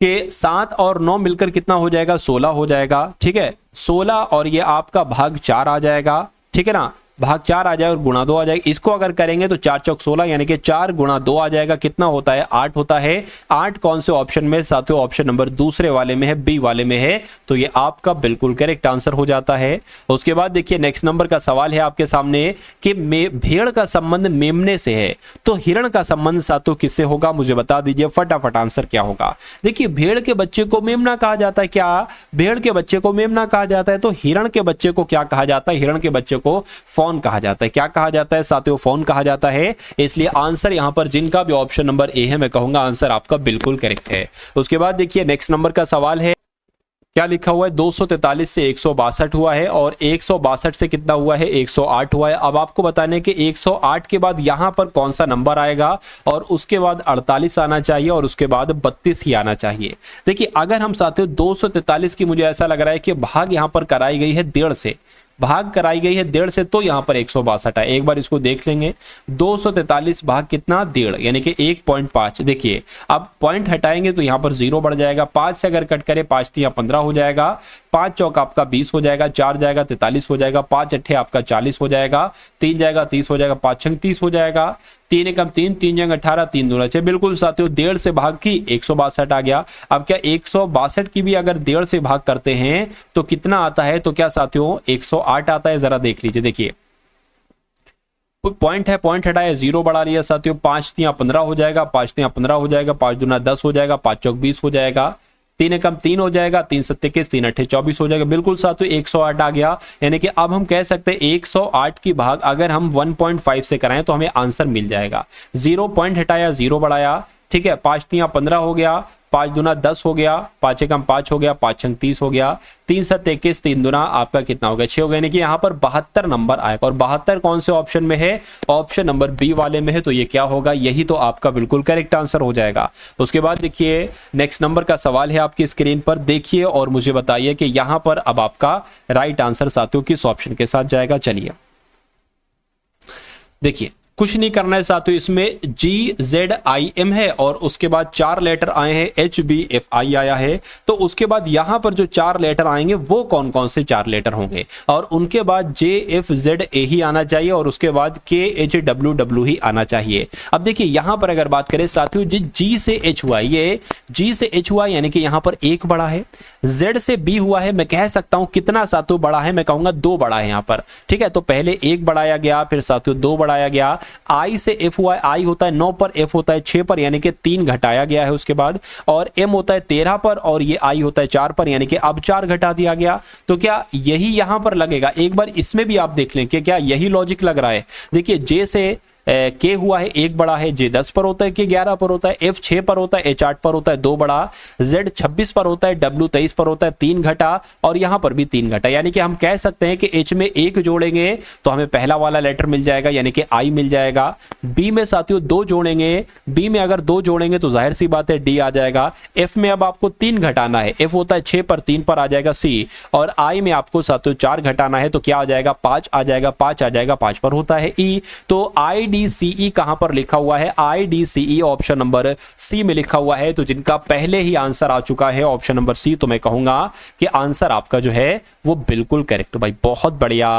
कि 7 और 9 मिलकर कितना हो जाएगा, 16 हो जाएगा, ठीक है। 16 और ये आपका भाग 4 आ जाएगा, ठीक है ना, भाग 4 आ जाए और गुणा 2 आ जाएगा। इसको अगर करेंगे तो 4 चौक 16, यानी कि 4 गुणा 2 आ जाएगा, कितना होता है, 8 होता है। 8 कौन से ऑप्शन में साथियों, ऑप्शन नंबर दूसरे वाले में है, बी वाले में है, तो ये आपका बिल्कुल करेक्ट आंसर हो जाता है। उसके बाद देखिए नेक्स्ट नंबर का सवाल है आपके सामने कि भेड़ का संबंध मेमने से है, तो हिरण का संबंध साथियों किससे होगा, मुझे बता दीजिए फटाफट आंसर क्या होगा। देखिए भेड़ के बच्चे को मेमना कहा जाता है, क्या भेड़ के बच्चे को मेमना कहा जाता है, तो हिरण के बच्चे को क्या कहा जाता है, हिरण के बच्चे को फॉन कहा जाता है। क्या कहा जाता है साथियों, फोन कहा जाता है। इसलिए आंसर यहां पर जिनका भी ऑप्शन नंबर ए है, मैं कहूंगा आंसर आपका बिल्कुल करेक्ट है। उसके बाद देखिए नेक्स्ट नंबर का सवाल है, क्या लिखा हुआ है, 243 से 162 हुआ है और 162 से कितना हुआ है, 108 हुआ है। अब आपको बताने कि 108 के बाद यहां पर कौन सा नंबर आएगा और उसके बाद 48 आना चाहिए और उसके बाद 32 ही आना चाहिए। देखिए अगर हम साथियों 243 की, मुझे ऐसा लग रहा है कि भाग यहां पर कराई गई है 1.5 से, भाग कराई गई है 1.5 से, तो यहां पर 162 है। एक बार इसको देख लेंगे, 243 भाग कितना, 1.5, यानी कि 1.5। देखिए अब पॉइंट हटाएंगे तो यहां पर 0 बढ़ जाएगा, 5 से अगर कट करें 5 × 15 हो जाएगा, 5 चौक आपका 20 हो जाएगा, 4 जाएगा 43 हो जाएगा, 5 अट्ठे आपका 40 हो जाएगा, 3 जाएगा 30 हो जाएगा, 5 छंग 30 हो जाएगा, 3 एकम 3, 3 जंग 18, 3 दूना 6, बिल्कुल साथियों 1.5 से भाग की 162 आ गया। अब क्या 162 की भी अगर 1.5 से भाग करते हैं तो कितना आता है, तो क्या साथियों 108 आता है, जरा देख लीजिए। देखिए पॉइंट है, पॉइंट हटाया, 0 बढ़ा लिया साथियों, 5 × 15 हो जाएगा, 5 × 15 हो जाएगा, 5 दूना 10 हो जाएगा, 5 चौक 20 हो जाएगा, 3 एकम 3 हो जाएगा, 3 सत्ते 21, 3 अट्ठे 24 हो जाएगा। बिल्कुल साथियों 108 आ गया, यानी कि अब हम कह सकते हैं 108 की भाग अगर हम 1.5 से कराएं तो हमें आंसर मिल जाएगा। 0 पॉइंट हटाया, 0 बढ़ाया, ठीक है, 5 तियां 15 हो गया, 5 दूना 10 हो गया, 5 एकम 5 हो गया, 5 छंग 30 हो गया, 3 सत्ते 21, 3 दूना आपका कितना हो गया 6 हो गया, यानी कि यहाँ पर 72 नंबर आएगा। और 72 कौन से ऑप्शन में है? ऑप्शन नंबर बी वाले में है। तो ये क्या होगा? यही तो आपका बिल्कुल करेक्ट आंसर हो जाएगा। उसके बाद देखिए नेक्स्ट नंबर का सवाल है आपकी स्क्रीन पर, देखिए और मुझे बताइए कि यहाँ पर अब आपका राइट आंसर साथियों किस ऑप्शन के साथ जाएगा। चलिए देखिए, कुछ नहीं करना है साथियों, इसमें GZIM है और उसके बाद 4 लेटर आए हैं, HBFI आया है। तो उसके बाद यहां पर जो 4 लेटर आएंगे वो कौन कौन से 4 लेटर होंगे, और उनके बाद JFZA ही आना चाहिए और उसके बाद KHWW ही आना चाहिए। अब देखिए यहां पर अगर बात करें साथियों, G से H हुआ है, ये G से H हुआ यानी कि यहां पर 1 बड़ा है, Z से B हुआ है, मैं कह सकता हूं कितना साथियों बड़ा है, मैं कहूंगा 2 बड़ा है यहां पर, ठीक है। तो पहले 1 बढ़ाया गया, फिर साथियों 2 बढ़ाया गया। I से F हुआ है, I होता है 9 पर, F होता है 6 पर, यानी कि 3 घटाया गया है उसके बाद, और M होता है 13 पर और ये I होता है 4 पर, यानी कि अब 4 घटा दिया गया। तो क्या यही यहां पर लगेगा? एक बार इसमें भी आप देख लें कि क्या यही लॉजिक लग रहा है। देखिए J से K हुआ है 1 बड़ा है, J 10 पर होता है, K 11 पर होता है, F 6 पर होता है, H 8 पर होता है, 2 बड़ा, Z 26 पर होता है, W 23 पर होता है, 3 घटा, और यहां पर भी 3 घटा। यानी कि हम कह सकते हैं कि H में 1 जोड़ेंगे तो हमें पहला वाला लेटर मिल जाएगा यानी कि I मिल जाएगा। B में साथियों 2 जोड़ेंगे, B में अगर 2 जोड़ेंगे तो जाहिर सी बात है D आ जाएगा। F में अब आपको 3 घटाना है, F होता है 6 पर, 3 पर आ जाएगा C, और I में आपको साथियों 4 घटाना है तो क्या आ जाएगा? 5 आ जाएगा, 5 आ जाएगा, 5 पर होता है E। तो IDCE कहां पर लिखा हुआ है? IDCE ऑप्शन नंबर सी में लिखा हुआ है। तो जिनका पहले ही आंसर आ चुका है ऑप्शन नंबर सी, तो मैं कहूंगा कि आंसर आपका जो है वो बिल्कुल करेक्ट। भाई बहुत बढ़िया,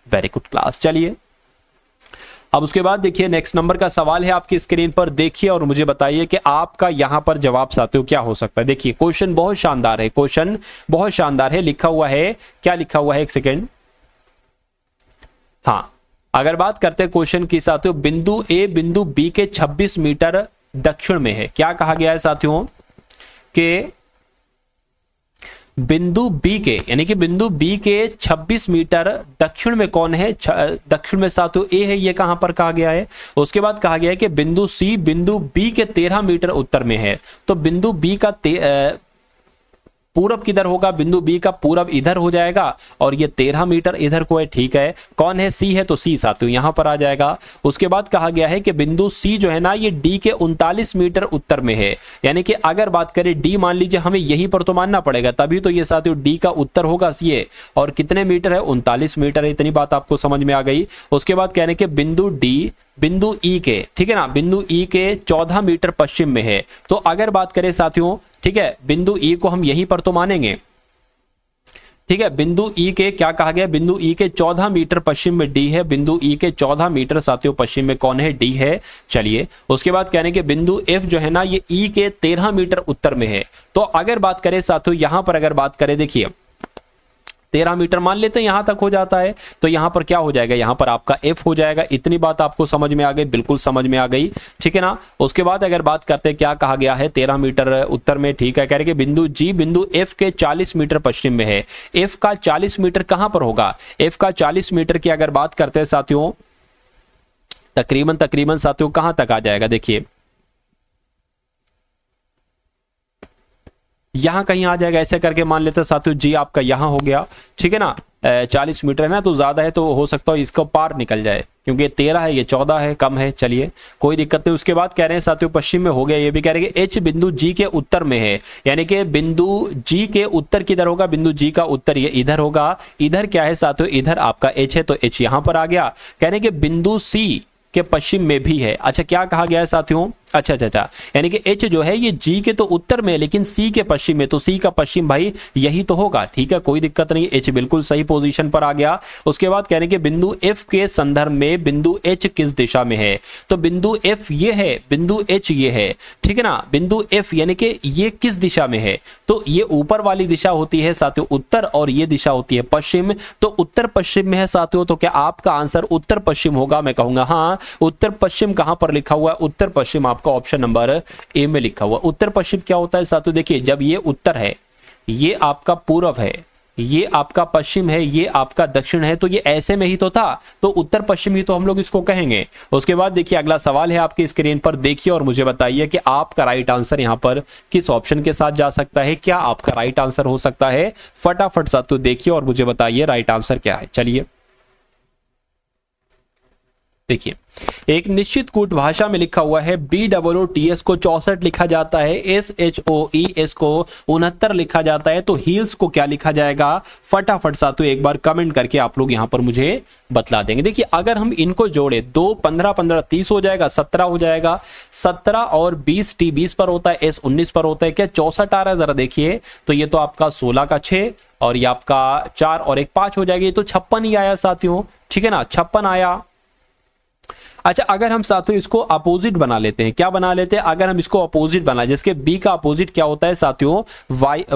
वेरी गुड क्लास। चलिए अब उसके बाद देखिए नेक्स्ट नंबर का सवाल है आपकी स्क्रीन पर, देखिए और मुझे बताइए कि आपका यहां पर जवाब साथियों क्या हो सकता है। देखिए क्वेश्चन बहुत शानदार है, क्वेश्चन बहुत शानदार है। लिखा हुआ है, क्या लिखा हुआ है, एक सेकेंड, हाँ, अगर बात करते हैं क्वेश्चन की साथियों, बिंदु ए बिंदु बी के 26 मीटर दक्षिण में है। क्या कहा गया है साथियों कि बिंदु बी के, यानी कि बिंदु बी के 26 मीटर दक्षिण में कौन है? दक्षिण में साथियों ए है, ये कहां पर कहा गया है। उसके बाद कहा गया है कि बिंदु सी बिंदु बी के 13 मीटर उत्तर में है। तो बिंदु बी का पूरब किधर होगा? बिंदु बी का पूरब इधर हो जाएगा और ये 13 मीटर इधर को है, ठीक है। कौन है? सी है, तो सी साथियों यहां पर आ जाएगा। उसके बाद कहा गया है कि बिंदु सी जो है ना ये डी के 39 मीटर उत्तर में है, यानी कि अगर बात करें डी, मान लीजिए हमें यहीं पर तो मानना पड़ेगा, तभी तो ये साथियों डी का उत्तर होगा ये, और कितने मीटर है? 39 मीटर है। इतनी बात आपको समझ में आ गई। उसके बाद कहने के बिंदु डी बिंदु ई के, ठीक है ना, बिंदु ई के 14 मीटर पश्चिम में है। तो अगर बात करें साथियों, ठीक है, बिंदु ई को हम यहीं पर तो मानेंगे, ठीक है। बिंदु ई के क्या कहा गया? बिंदु ई के 14 मीटर पश्चिम में डी है। बिंदु ई के 14 मीटर साथियों पश्चिम में कौन है? डी है। चलिए उसके बाद कहने के बिंदु एफ जो है ना ये ई के 13 मीटर उत्तर में है। तो अगर बात करें साथियों यहां पर, अगर बात करें, देखिए 13 मीटर मान लेते हैं यहां तक हो जाता है, तो यहां पर क्या हो जाएगा? यहां पर आपका F हो जाएगा। इतनी बात आपको समझ में आ गई? बिल्कुल समझ में आ गई, ठीक है ना। उसके बाद अगर बात करते हैं क्या कहा गया है? 13 मीटर उत्तर में, ठीक है। कह रहे कि बिंदु G बिंदु F के 40 मीटर पश्चिम में है। F का 40 मीटर कहां पर होगा? F का 40 मीटर की अगर बात करते हैं साथियों, तकरीबन साथियों कहां तक आ जाएगा? देखिए यहां कहीं आ जाएगा, ऐसे करके मान लेते हैं साथियों जी आपका यहां हो गया, ठीक है ना। 40 मीटर है ना, तो ज्यादा है तो हो सकता है इसको पार निकल जाए, क्योंकि 13 है, ये 14 है, कम है। चलिए कोई दिक्कत नहीं। उसके बाद कह रहे हैं साथियों पश्चिम में हो गया। ये भी कह रहे हैं कि H बिंदु G के उत्तर में है, यानी कि बिंदु G के उत्तर किधर होगा? बिंदु G का उत्तर ये इधर होगा। इधर क्या है साथियों? इधर आपका H है, तो H यहां पर आ गया। कह रहे हैं कि बिंदु C के पश्चिम में भी है। अच्छा क्या कहा गया है साथियों? अच्छा, यानी कि H जो है ये G के तो उत्तर में है, लेकिन C के पश्चिम में, तो C का पश्चिम भाई यही तो होगा, ठीक है, कोई दिक्कत नहीं। H बिल्कुल सही पोजीशन पर आ गया। उसके बाद कहने के बिंदु F के संदर्भ में बिंदु H किस दिशा में है? तो बिंदु F ये है, बिंदु H ये है, ठीक है ना। बिंदु F यानी कि ये किस दिशा में है? तो ये ऊपर वाली दिशा होती है साथियों उत्तर, और ये दिशा होती है पश्चिम। तो उत्तर पश्चिम में है साथियों, तो क्या आपका आंसर उत्तर पश्चिम होगा? मैं कहूंगा हाँ। उत्तर पश्चिम कहां पर लिखा हुआ है? उत्तर पश्चिम आपका ऑप्शन नंबर ए में लिखा हुआ। उत्तर पश्चिम क्या होता है साथियों, देखिए जब ये उत्तर है, ये आपका पूर्व है, ये आपका पश्चिम है, ये आपका दक्षिण है, तो ये ऐसे में ही तो था, तो उत्तर पश्चिम ही तो हम लोग इसको कहेंगे। उसके बाद देखिए अगला सवाल है आपकी स्क्रीन पर, देखिए और मुझे बताइए कि आपका राइट आंसर यहां पर किस ऑप्शन के साथ जा सकता है, क्या आपका राइट आंसर हो सकता है। फटाफट साथियों देखिए और मुझे बताइए राइट आंसर क्या है। चलिए देखिए, एक निश्चित कूट भाषा में लिखा हुआ है BOOTS को 64 लिखा जाता है, SHOES को 69 लिखा जाता है, तो हील्स को क्या लिखा जाएगा। फटाफट साथियों एक बार कमेंट करके आप लोग यहां पर मुझे बतला देंगे। देखिए अगर हम इनको जोड़े 2 15 15 30 हो जाएगा, 17 हो जाएगा, 17 और 20 T 20 पर होता है, S 19 पर होता है, क्या 64 आ रहा है, जरा देखिए तो ये तो आपका 16 का 6 और ये आपका 4 और एक 5 हो जाएगी, ये तो 56 ही आया साथियों, ठीक है ना, 56 आया। अच्छा अगर हम साथियों इसको अपोजिट बना लेते हैं, क्या बना लेते हैं, अगर हम इसको अपोजिट बना, जिसके बी का अपोजिट क्या होता है साथियों,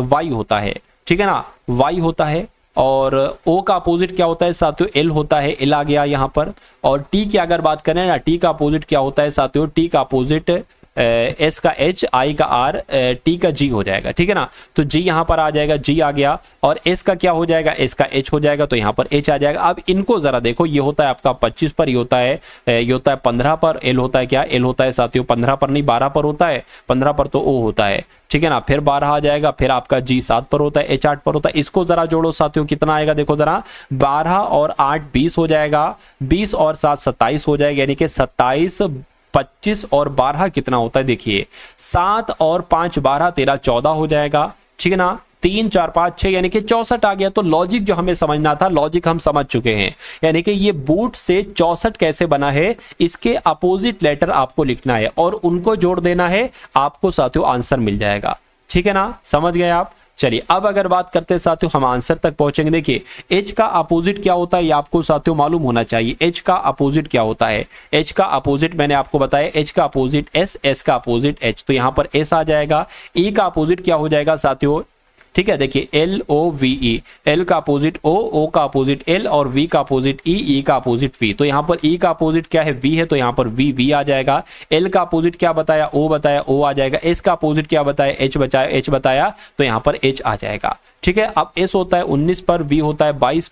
वाई होता है, ठीक है ना, वाई होता है, और ओ का अपोजिट क्या होता है साथियों, एल होता है, एल आ गया यहां पर। और टी की अगर बात करें ना, टी का अपोजिट क्या होता है साथियों, टी का अपोजिट एस का एच, आई का आर, टी का जी हो जाएगा, ठीक है ना, तो जी यहां पर आ जाएगा, जी आ गया, और एस का क्या हो जाएगा, एस का एच हो जाएगा, तो यहां पर एच आ जाएगा। अब इनको जरा देखो, ये होता है आपका 25 पर, ये होता है 15 पर, एल होता है क्या, एल होता है साथियों 15 पर नहीं 12 पर होता है, 15 पर तो ओ होता है, ठीक है ना, फिर 12 आ जाएगा, फिर आपका जी 7 पर होता है, एच 8 पर होता है। इसको जरा जोड़ो साथियों, कितना आएगा देखो जरा, 12 और 8 20 हो जाएगा, 20 और 7 27 हो जाएगा, यानी कि 27, 25 और 12 कितना होता है, देखिए 7 और 5 12 13 14 हो जाएगा, ठीक है ना, 3 4 5 6 यानी कि 64 आ गया। तो लॉजिक जो हमें समझना था, लॉजिक हम समझ चुके हैं, यानी कि ये बूट से 64 कैसे बना है, इसके अपोजिट लेटर आपको लिखना है और उनको जोड़ देना है, आपको साथियों आंसर मिल जाएगा, ठीक है ना, समझ गए आप। चलिए अब अगर बात करते हैं साथियों, हम आंसर तक पहुंचेंगे। देखिए एच का अपोजिट क्या होता है, ये आपको साथियों मालूम होना चाहिए। एच का अपोजिट क्या होता है, एच का अपोजिट मैंने आपको बताया, एच का अपोजिट एस, एस का अपोजिट एच, तो यहां पर एस आ जाएगा। ई का अपोजिट क्या हो जाएगा साथियों, ठीक है, देखिए LOVE, एल का अपोजिट ओ, ओ का अपोजिट एल, और वी का अपोजिट ई, ई का अपोजिट वी, तो यहां पर ई का अपोजिट क्या है, वी है, तो यहां पर वी आ जाएगा। एल का अपोजिट क्या बताया, ओ बताया, ओ आ जाएगा। एस का अपोजिट क्या बताया, एच बताया, तो यहां पर एच आ जाएगा, ठीक है। अब एस होता है 19 पर, वी होता है 22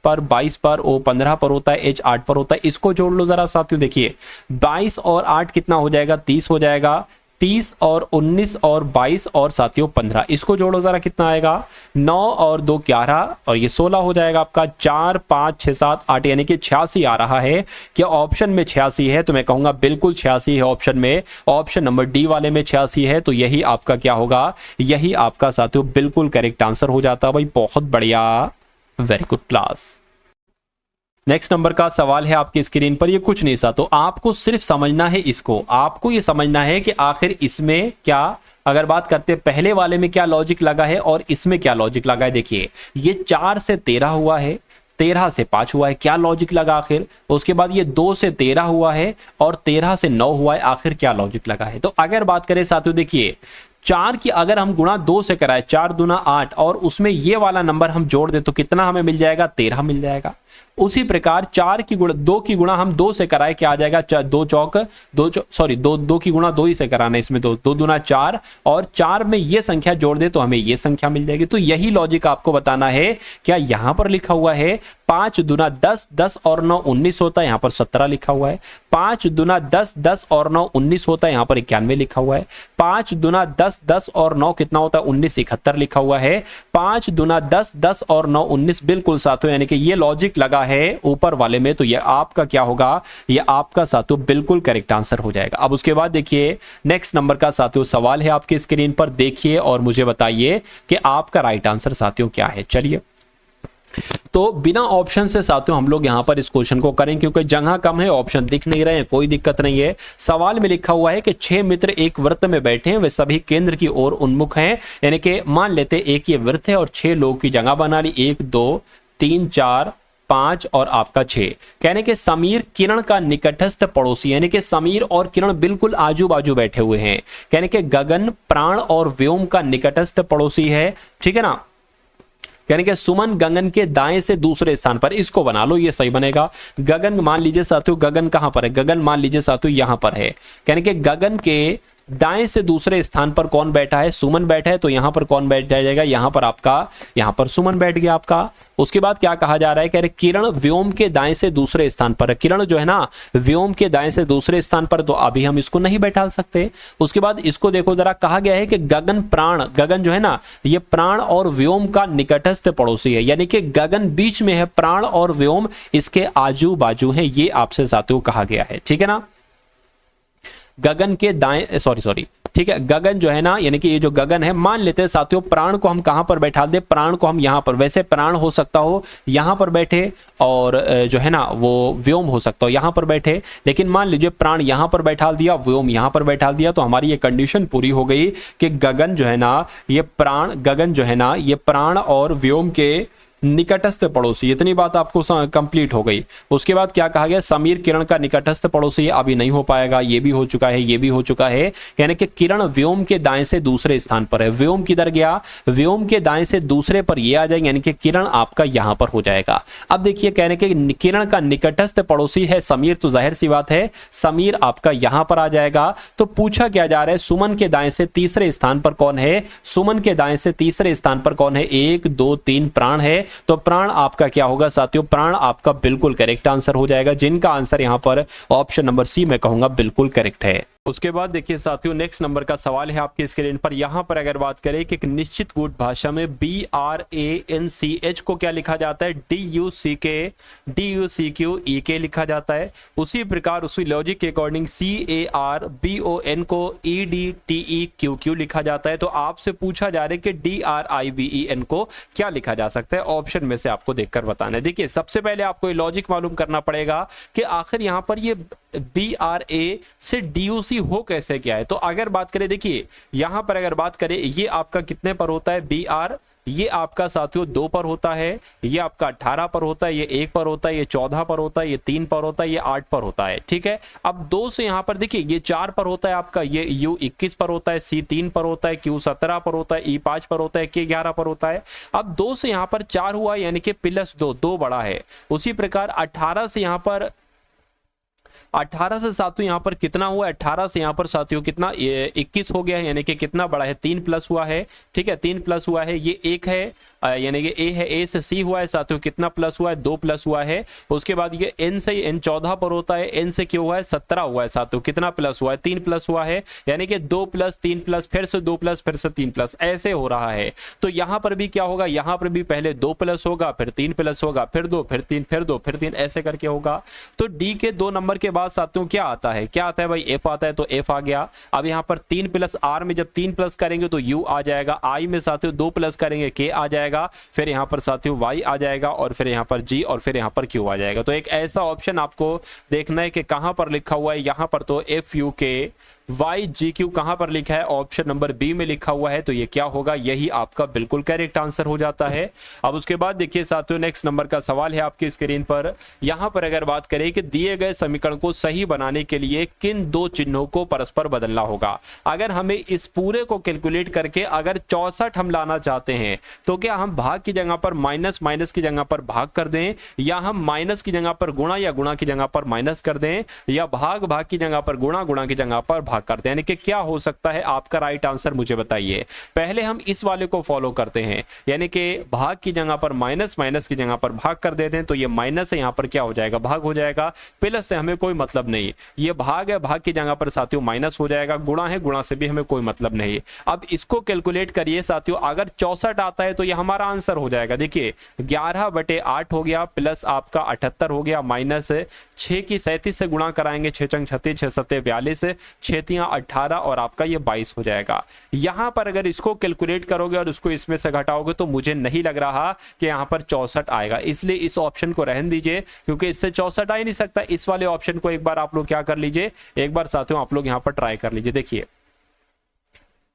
पर, ओ 15 पर होता है, एच 8 पर होता है। इसको जोड़ लो जरा साथियों, देखिए 22 और 8 कितना हो जाएगा, 30 हो जाएगा, 30 और 19 और 22 और साथियों 15, इसको जोड़ो जरा कितना आएगा, 9 और 2 11 और ये 16 हो जाएगा आपका। 4 5 6 7 8 यानी कि 86 आ रहा है। क्या ऑप्शन में 86 है, तो मैं कहूंगा बिल्कुल 86 है ऑप्शन में, ऑप्शन नंबर डी वाले में 86 है, तो यही आपका क्या होगा, यही आपका साथियों बिल्कुल करेक्ट आंसर हो जाता है भाई। बहुत बढ़िया, very good class. Next number का सवाल है आपकी स्क्रीन पर, ये कुछ नहीं सा, तो आपको सिर्फ समझना है इसको, आपको ये समझना है कि आखिर इसमें क्या, अगर बात करते हैं पहले वाले में क्या लॉजिक लगा है और इसमें क्या लॉजिक लगा है। देखिए ये 4 से 13 हुआ है, 13 से 5 हुआ है, क्या लॉजिक लगा आखिर। उसके बाद ये 2 से 13 हुआ है और 13 से 9 हुआ है, आखिर क्या लॉजिक लगा है। तो अगर बात करें साथियों, देखिए 4 की अगर हम गुणा 2 से कराए, 4 दूना 8, और उसमें ये वाला नंबर हम जोड़ दे तो कितना हमें मिल जाएगा, 13 मिल जाएगा। उसी प्रकार 4 की गुणा 2 की गुणा हम 2 से कराए, क्या आ जाएगा, 2 की गुणा 2 ही से कराना है इसमें, 2 दूना 4, और 4 में ये संख्या जोड़ दे तो हमें ये संख्या मिल जाएगी। तो यही लॉजिक आपको बताना है। क्या यहां पर लिखा हुआ है 5 दूना 10, 10 और 9 19 होता है, यहां पर 17 लिखा हुआ है। 5 दूना 10, 10 और 9 19 होता है, यहां पर 91 लिखा हुआ है। 5 दूना 10, 10 और 9 कितना होता है, 19 71 लिखा हुआ है। 5 दूना 10, 10 और 9 19 बिल्कुल साथियों, यानी कि ये लॉजिक लगा है ऊपर वाले में, तो ये आपका क्या होगा, ये आपका साथियों बिल्कुल करेक्ट आंसर हो जाएगा। अब उसके बाद देखिए नेक्स्ट नंबर का साथियों सवाल है आपकी स्क्रीन पर, देखिए और मुझे बताइए कि आपका राइट आंसर साथियों क्या है। चलिए तो बिना ऑप्शन से साथियों हम लोग यहां पर इस क्वेश्चन को करें, क्योंकि जगह कम है, ऑप्शन दिख नहीं रहे हैं, कोई दिक्कत नहीं है। सवाल में लिखा हुआ है कि 6 मित्र एक वृत्त में बैठे हैं, वे सभी केंद्र की ओर उन्मुख हैं, यानी कि मान लेते एक ये वृत्त है और 6 लोग की जगह बना ली, 1 2 3 4 5 और आपका 6। कहने के समीर किरण का निकटस्थ पड़ोसी, यानी कि समीर और किरण बिल्कुल आजू बाजू बैठे हुए हैं। कहने के गगन प्राण और व्योम का निकटस्थ पड़ोसी है, ठीक है ना। कहने के सुमन गगन के दाएं से दूसरे स्थान पर, इसको बना लो, ये सही बनेगा। गगन मान लीजिए साथियों, गगन कहां पर है, गगन मान लीजिए साथियों यहां पर है। कहने के गगन के दाएं से दूसरे स्थान पर कौन बैठा है, सुमन बैठा है, तो यहां पर कौन बैठ जाएगा, यहां पर आपका, यहां पर सुमन बैठ गया आपका। उसके बाद क्या कहा जा रहा है, कह रहे किरण व्योम के दाएं से दूसरे स्थान पर है। किरण जो है ना व्योम के दाएं से दूसरे स्थान पर, तो अभी हम इसको नहीं बैठा सकते। उसके बाद इसको देखो जरा, कहा गया है कि गगन प्राण, गगन जो है ना ये प्राण और व्योम का निकटस्थ पड़ोसी है, यानी कि गगन बीच में है, प्राण और व्योम इसके आजू बाजू है, ये आपसे साथियों कहा गया है। ठीक है ना, गगन के दाएं, सॉरी ठीक है, गगन जो है ना यानी कि ये जो गगन है, मान लेते हैं साथियों प्राण को हम कहां पर बैठा दे, प्राण को हम यहां पर, वैसे प्राण हो सकता हो यहां पर बैठे और जो है ना वो व्योम हो सकता हो यहां पर बैठे, लेकिन मान लीजिए प्राण यहां पर बैठा दिया, व्योम यहां पर बैठा दिया, तो हमारी ये कंडीशन पूरी हो गई कि गगन जो है ना ये प्राण, गगन जो है ना ये प्राण और व्योम के निकटस्थ पड़ोसी, इतनी बात आपको कंप्लीट हो गई। उसके बाद क्या कहा गया, समीर किरण का निकटस्थ पड़ोसी, अभी नहीं हो पाएगा, ये भी हो चुका है, ये भी हो चुका है, यानी कि किरण व्योम के दाएं से दूसरे स्थान पर है। व्योम किधर गया, व्योम के दाएं से दूसरे पर ये आ जाएंगे, यानी कि किरण आपका यहां पर हो जाएगा। अब देखिए कहने के किरण का निकटस्थ पड़ोसी है समीर, तो जाहिर सी बात है समीर आपका यहां पर आ जाएगा। तो पूछा क्या जा रहा है, सुमन के दाएं से तीसरे स्थान पर कौन है, सुमन के दाएं से तीसरे स्थान पर कौन है, 1 2 3 प्राण है, तो प्राण आपका क्या होगा साथियों, प्राण आपका बिल्कुल करेक्ट आंसर हो जाएगा, जिनका आंसर यहां पर ऑप्शन नंबर सी मैं कहूंगा बिल्कुल करेक्ट है। उसके बाद देखिए साथियों नेक्स्ट नंबर का सवाल है आपकी स्क्रीन पर। यहां पर अगर बात करें कि एक निश्चित गुट भाषा में BRANCH को क्या लिखा जाता है, DUCK लिखा जाता है। उसी प्रकार उसी लॉजिक के अकॉर्डिंग CARBON को EDTEQQ लिखा जाता है। तो आपसे पूछा जा रहा है कि DRIVEN को क्या लिखा जा सकता है, ऑप्शन में से आपको देखकर बताना है। देखिए सबसे पहले आपको ये लॉजिक मालूम करना पड़ेगा कि आखिर यहां पर ये BRA से DUC हो कैसे क्या है। तो अगर बात करें, देखिए यहां पर अगर बात करें ये आपका कितने पर होता है BR, ये आपका साथियों 2 पर होता है, ये आपका 18 पर होता है, ये 1 पर होता है, ये 14 पर होता है, ये 3 पर होता है, ये 8 पर होता है। ठीक है, अब 2 से यहां पर देखिए ये 4 पर होता है आपका, ये U 21 पर होता है, C 3 पर होता है, Q 17 पर होता है, E 5 पर होता है, K 11 पर होता है। अब 2 से यहां पर 4 हुआ यानी कि +2 बड़ा है। उसी प्रकार 18 से यहां पर 18 से साथियों यहाँ पर कितना हुआ, 18 से यहाँ पर साथियों कितना 21 हो गया है, यानी कि कितना बड़ा है, 3 प्लस हुआ है। ठीक है, 3 प्लस हुआ है, ये 1 है, यानी कि A है, A से C हुआ है साथियों, कितना प्लस हुआ है, 2 प्लस हुआ है। उसके बाद ये N से N 14 पर होता है, N से क्यों हुआ है 17 हुआ है साथियों, कितना प्लस हुआ है, 3 प्लस हुआ है, यानी कि 2 प्लस 3 प्लस फिर से 2 प्लस फिर से 3 प्लस, ऐसे हो रहा है। तो यहाँ पर भी क्या होगा, यहाँ पर भी पहले 2 प्लस होगा, फिर 3 प्लस होगा, फिर 2, फिर 3, फिर 2, फिर 3, ऐसे करके होगा। तो D के 2 नंबर के बाद साथियों क्या आता है, क्या आता है भाई, F आता है, तो F आ गया। अब यहाँ पर 3 प्लस R में जब 3 प्लस करेंगे तो U आ जाएगा, I में साथियों 2 प्लस करेंगे K आ जाएगा, फिर यहाँ पर साथियों Y आ जाएगा, और फिर यहाँ पर G, और फिर यहाँ पर Q आ जाएगा। तो एक ऐसा ऑप्शन आपको देखना है कि कहां पर लिखा हुआ है, यहाँ पर तो FUKYGQ कहां पर लिखा है, ऑप्शन नंबर बी में लिखा हुआ है। तो ये क्या होगा, यही आपका बिल्कुल करेक्ट आंसर हो जाता है। अब उसके बाद देखिए साथियों नेक्स्ट नंबर का सवाल है आपकी स्क्रीन पर। यहां पर अगर बात करें कि दिए गए समीकरण को सही बनाने के लिए किन 2 चिन्हों को परस्पर बदलना होगा। अगर हमें इस पूरे को कैलकुलेट करके अगर 64 हम लाना चाहते हैं तो क्या हम भाग की जगह पर माइनस, माइनस की जगह पर भाग कर दें, या हम माइनस की जगह पर गुणा, या गुणा की जगह पर माइनस कर दें, या भाग, भाग की जगह पर गुणा, गुणा की जगह पर भाग करते हैं, यानी कि क्या हो सकता है आपका राइट आंसर मुझे बताइए। पहले हम इस वाले को फॉलो करते हैं, यानी कि भाग की जगह पर माइनस, माइनस की जगह पर भाग कर देते हैं, तो ये माइनस है, यहां पर क्या हो जाएगा, भाग हो जाएगा। प्लस से हमें कोई मतलब नहीं, ये भाग है, भाग की जगह पर साथियों माइनस हो जाएगा, गुणा है, गुणा से भी हमें कोई मतलब नहीं। अब इसको कैलकुलेट करिए साथियों, अगर 64 आता है तो ये हमारा आंसर हो जाएगा। देखिए 11/8 हो गया, प्लस आपका 78 हो गया, माइनस 6 की 37 से गुणा कराएंगे, 6 चंग 36, 6 सत्ते 42, 6 तियां 18, और आपका ये 22 हो जाएगा। यहां पर अगर इसको कैलकुलेट करोगे और उसको इसमें से घटाओगे तो मुझे नहीं लग रहा कि यहां पर 64 आएगा, इसलिए इस ऑप्शन को रहने दीजिए, क्योंकि इससे 64 आ ही नहीं सकता। इस वाले ऑप्शन को एक बार आप लोग क्या कर लीजिए, एक बार साथियों आप लोग यहां पर ट्राई कर लीजिए। देखिए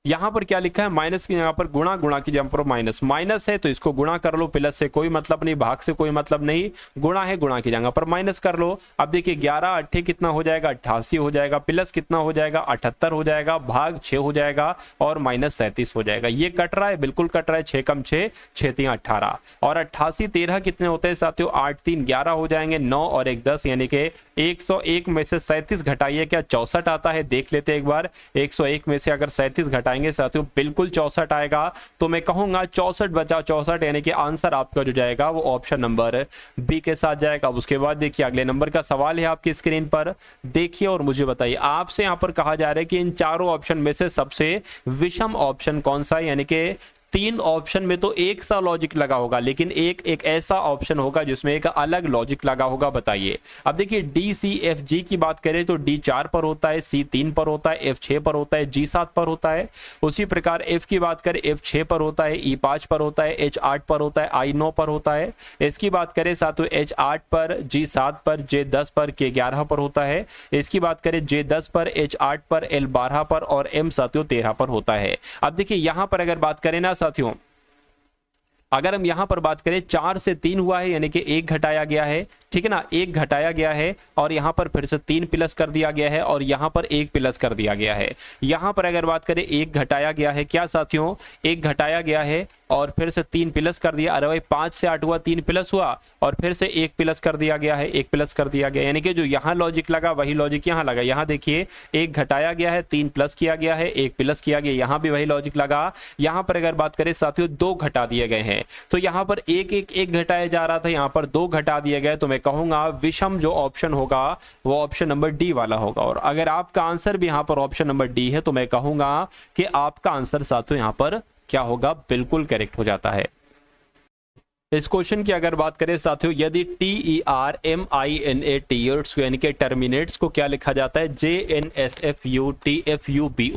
यहाँ पर क्या लिखा है, माइनस की जगह पर गुणा, गुणा की जगह पर माइनस, माइनस है तो इसको गुणा कर लो, प्लस से कोई मतलब नहीं, भाग से कोई मतलब नहीं, गुणा है, गुणा की जगह पर माइनस कर लो। अब देखिए 11 8 कितना हो जाएगा, 88 हो जाएगा, प्लस कितना हो जाएगा, 78 हो जाएगा, भाग 6 हो जाएगा और माइनस 37 हो जाएगा। ये कट रहा है, बिल्कुल कट रहा है, 6 कम 6, 6 3 18 और 88 13 कितने होते हैं साथियों, 8 3 11 हो जाएंगे, 9 और 1 10, यानी कि 101 में से 37 घटाइए, क्या 64 आता है, देख लेते हैं एक बार। 101 में से अगर 37 घटाएंगे साथियों बिल्कुल 64 आएगा, तो मैं कहूंगा 64 बचा 64, यानी कि आंसर आपका जो जाएगा वो ऑप्शन नंबर बी के साथ जाएगा। उसके बाद देखिए अगले नंबर का सवाल है आपकी स्क्रीन पर, देखिए और मुझे बताइए। आपसे यहां पर कहा जा रहा है कि इन चारों ऑप्शन में से सबसे विषम ऑप्शन कौन सा है, यानी कि 3 ऑप्शन में तो एक सा लॉजिक लगा होगा, लेकिन एक ऐसा ऑप्शन होगा जिसमें एक अलग लॉजिक लगा होगा, बताइए। अब देखिए डी सी एफ जी की बात करें तो डी 4 पर होता है, सी 3 पर होता है, एफ 6 पर होता है, जी 7 पर होता है। उसी प्रकार एफ की बात करें, एफ 6 पर होता है, ई 5 पर होता है, एच 8 पर होता है, आई 9 पर होता है। इसकी बात करें साथियों एच 8 पर, जी 7 पर, जे 10 पर, के 11 पर होता है। इसकी बात करें जे 10 पर, एच 8 पर, एल 12 पर और एम साथियों 13 पर होता है। अब देखिए यहां पर अगर बात करें ना साथियों, अगर हम यहां पर बात करें 4 से 3 हुआ है, यानी कि 1 घटाया गया है, ठीक है ना, 1 घटाया गया है और यहां पर फिर से 3 प्लस कर दिया गया है और यहां पर 1 प्लस कर दिया गया है। यहां पर अगर बात करें 1 घटाया गया है, क्या साथियों 1 घटाया गया है और फिर से 3 प्लस कर दिया, अरे भाई 5 से 8 हुआ, 3 प्लस हुआ और फिर से 1 प्लस कर दिया गया है, 1 प्लस कर दिया गया, यानी कि जो यहां लॉजिक लगा वही लॉजिक यहां लगा। यहां देखिए 1 घटाया गया है, 3 प्लस किया गया है, 1 प्लस किया गया, यहां भी वही लॉजिक लगा। यहां पर अगर बात करें साथियों 2 घटा दिए गए हैं, तो यहां पर 1 घटाया जा रहा था, यहां पर 2 घटा दिए गए, तो मैं कहूंगा विषम जो ऑप्शन होगा वो ऑप्शन नंबर डी वाला होगा। और अगर आपका आंसर भी यहां पर ऑप्शन नंबर डी है तो मैं कहूंगा कि आपका आंसर साथियों यहां पर क्या होगा, बिल्कुल करेक्ट हो जाता है। इस क्वेश्चन की अगर बात करें साथियों, यदि TERMINAT यानी कि टर्मिनेट्स को क्या लिखा जाता है, JNSFUTFUBO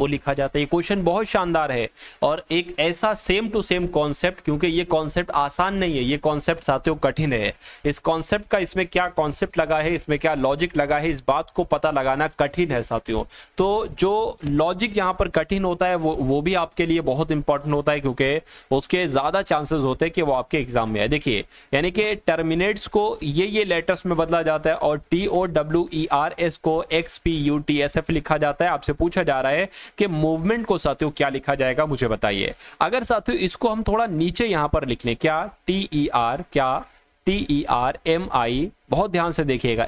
लिखा जाता है। ये क्वेश्चन बहुत शानदार है और एक ऐसा सेम टू सेम कॉन्सेप्ट, क्योंकि ये कॉन्सेप्ट आसान नहीं है, ये कॉन्सेप्ट साथियों कठिन है। इस कॉन्सेप्ट का इसमें क्या कॉन्सेप्ट लगा है, इसमें क्या लॉजिक लगा है, इस बात को पता लगाना कठिन है साथियों। तो जो लॉजिक यहाँ पर कठिन होता है वो भी आपके लिए बहुत इंपॉर्टेंट होता है, क्योंकि उसके ज्यादा चांसेस होते हैं कि वो आपके एग्जाम में है। देखिए यानी कि टर्मिनेट्स को ये लेटर्स में बदला जाता है और TOWERS को XPUTSF लिखा जाता है। आपसे पूछा जा रहा है कि मूवमेंट को साथियों क्या लिखा जाएगा, मुझे बताइए। अगर साथियों इसको हम थोड़ा नीचे यहां पर लिख लें, क्या TER, क्या TERMI, बहुत ध्यान से देखिएगा,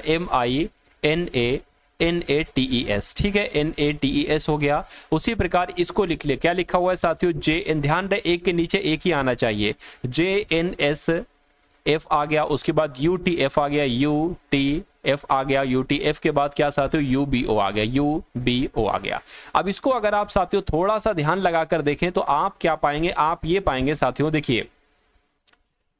MINATES, ठीक है, NATES हो गया। उसी प्रकार इसको लिख ले, क्या लिखा हुआ है साथियों, ध्यान रहे एक के नीचे एक ही आना चाहिए, JNSF आ गया, उसके बाद UTF आ गया, UTF आ गया, UTF के बाद क्या साथियों UBO आ गया, UBO आ गया। अब इसको अगर आप साथियों थोड़ा सा ध्यान लगाकर देखें तो आप क्या पाएंगे, आप ये पाएंगे साथियों, देखिए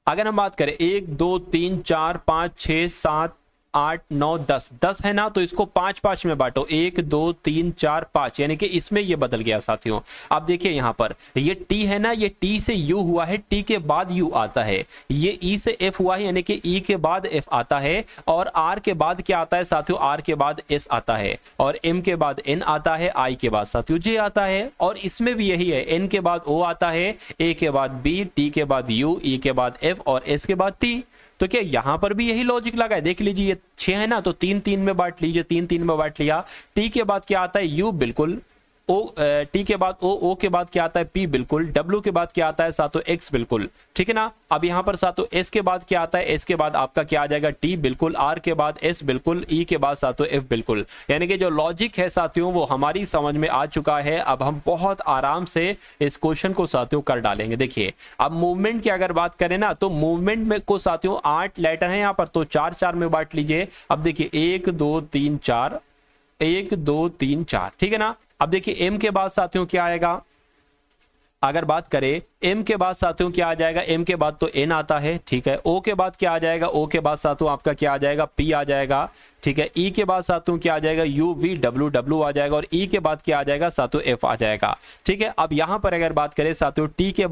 अगर हम बात करें 1 2 3 4 5 6 7 8 9 10 10 है ना, तो इसको 5 5 में बांटो, 1 2 3 4 5, यानी कि इसमें ये बदल गया साथियों। आप देखिए यहां पर ये T है ना, ये T से U हुआ है, T के बाद U आता है, ये E से F हुआ है, यानी कि E के बाद F आता है, और R के बाद क्या आता है साथियों, R के बाद S आता है, और M के बाद N आता है, I के बाद साथियों J आता है, और इसमें भी यही है, N के बाद O आता है, A के बाद B, T के बाद U, E के बाद F और S के बाद T। तो क्या यहां पर भी यही लॉजिक लगा है, देख लीजिए ये 6 है ना, तो 3 3 में बांट लीजिए, 3 3 में बांट लिया। टी के बाद क्या आता है U, बिल्कुल टी के बाद ओ के बाद क्या आता है P, बिल्कुल। W के बाद क्या आता है साथियों X, बिल्कुल, ठीक है ना। अब यहां पर साथियों S के बाद क्या आता है, S के बाद आपका क्या आ जाएगा T, बिल्कुल। R के बाद S, बिल्कुल। E के बाद साथियों F, बिल्कुल। यानी कि जो लॉजिक है साथियों वो हमारी समझ में आ चुका है। अब हम बहुत आराम से इस क्वेश्चन को साथियों कर डालेंगे। देखिए अब मूवमेंट की अगर बात करें ना, तो मूवमेंट में को साथियों 8 लेटर है यहां पर, तो 4 4 में बांट लीजिए। अब देखिए 1 2 3 4, 1 2 3 4, ठीक है ना। अब देखिए M के बाद साथियों क्या आएगा, अगर बात करें एम के बाद साथियों क्या आ जाएगा, एम के बाद तो एन आता है, ठीक है। ओ के बाद क्या आ जाएगा, ओ के बाद साथियों आपका क्या आ जाएगा, पी आ जाएगा, ठीक है। ई के बाद साथियों क्या आ जाएगा, यू वी डब्ल्यू डब्ल्यू आ जाएगा, और ई के बाद क्या आ जाएगा साथियों, एफ आ जाएगा, ठीक है। अब यहां पर अगर बात करें साथियों टी के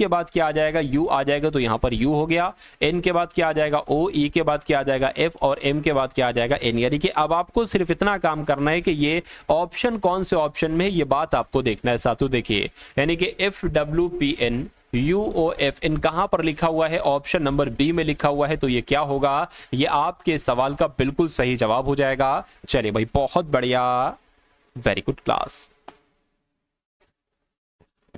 बाद क्या आ जाएगा, यू आ जाएगा, तो यहां पर यू हो गया। एन के बाद क्या आ जाएगा, ओ, ई के बाद क्या आ जाएगा, एफ, और एम के बाद क्या आ जाएगा, एन। यानी कि अब आपको सिर्फ इतना काम करना है कि ये ऑप्शन कौन से ऑप्शन में है, ये बात आपको देखना है साथियों। देखिए यानी कि F W P N U O F N कहां पर लिखा हुआ है, ऑप्शन नंबर बी में लिखा हुआ है, तो ये क्या होगा, ये आपके सवाल का बिल्कुल सही जवाब हो जाएगा। चलिए भाई बहुत बढ़िया, वेरी गुड क्लास।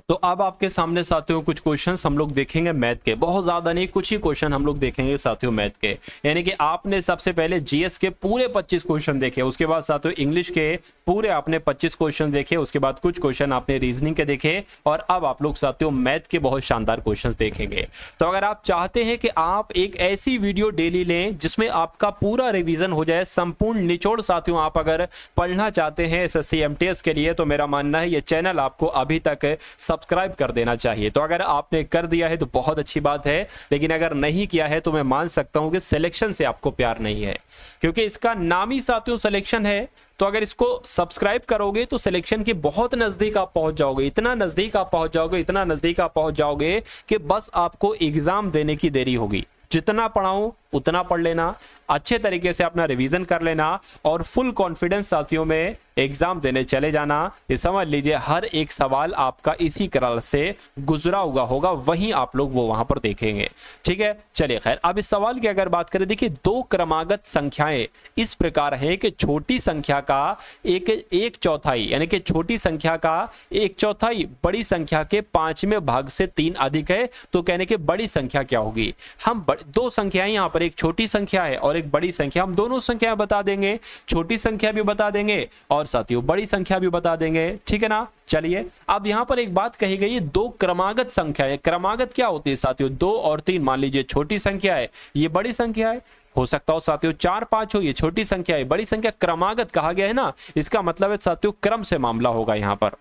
तो अब आपके सामने साथियों कुछ क्वेश्चंस हम लोग देखेंगे मैथ के, बहुत ज्यादा नहीं, कुछ ही क्वेश्चन हम लोग देखेंगे साथियों मैथ के। यानी कि आपने सबसे पहले जीएस के पूरे 25 क्वेश्चन देखे, उसके बाद साथियों इंग्लिश के पूरे आपने 25 क्वेश्चन देखे, उसके बाद कुछ क्वेश्चन आपने रीजनिंग के देखे, और अब आप लोग साथियों मैथ के बहुत शानदार क्वेश्चन देखेंगे। तो अगर आप चाहते हैं कि आप एक ऐसी वीडियो डेली लें जिसमें आपका पूरा रिविजन हो जाए, संपूर्ण निचोड़ साथियों आप अगर पढ़ना चाहते हैं एसएससी एमटीएस के लिए, तो मेरा मानना है ये चैनल आपको अभी तक सब्सक्राइब कर देना चाहिए। तो अगर आपने कर दिया है तो बहुत अच्छी बात है, लेकिन अगर नहीं किया है तो मैं मान सकता हूं कि सिलेक्शन से आपको प्यार नहीं है, क्योंकि इसका नाम ही साथियों सिलेक्शन है। तो अगर इसको सब्सक्राइब करोगे तो सिलेक्शन के बहुत नजदीक आप पहुंच जाओगे, इतना नजदीक आप पहुंच जाओगे, इतना नजदीक आप पहुंच जाओगे कि बस आपको एग्जाम देने की देरी होगी। जितना पढ़ाऊं उतना पढ़ लेना, अच्छे तरीके से अपना रिवीजन कर लेना, और फुल कॉन्फिडेंस साथियों में एग्जाम देने चले जाना। ये समझ लीजिए हर एक सवाल आपका इसी क्रम से गुजरा हुआ होगा, वहीं आप लोग वो वहां पर देखेंगे, ठीक है। चलिए खैर, अब इस सवाल की अगर बात करें, देखिए दो क्रमागत संख्याएं इस प्रकार है कि छोटी संख्या का एक चौथाई, यानी कि छोटी संख्या का एक चौथाई बड़ी संख्या के 5वें भाग से 3 अधिक है, तो कहने के बड़ी संख्या क्या होगी। हम दो संख्याएं यहां पर, एक छोटी संख्या है और एक बड़ी संख्या, हम दोनों संख्या बता देंगे, छोटी संख्या भी बता देंगे और साथियों बड़ी संख्या भी बता देंगे, ठीक है ना। चलिए अब यहां पर एक बात कही गई है, दो क्रमागत संख्या है। क्रमागत क्या होती है साथियों, 2 और 3, मान लीजिए छोटी संख्या है, ये बड़ी संख्या है, हो सकता हो साथियों 4 5 हो, ये छोटी संख्या है, बड़ी संख्या। क्रमागत कहा गया है ना, इसका मतलब है साथियों क्रम से मामला होगा यहां पर।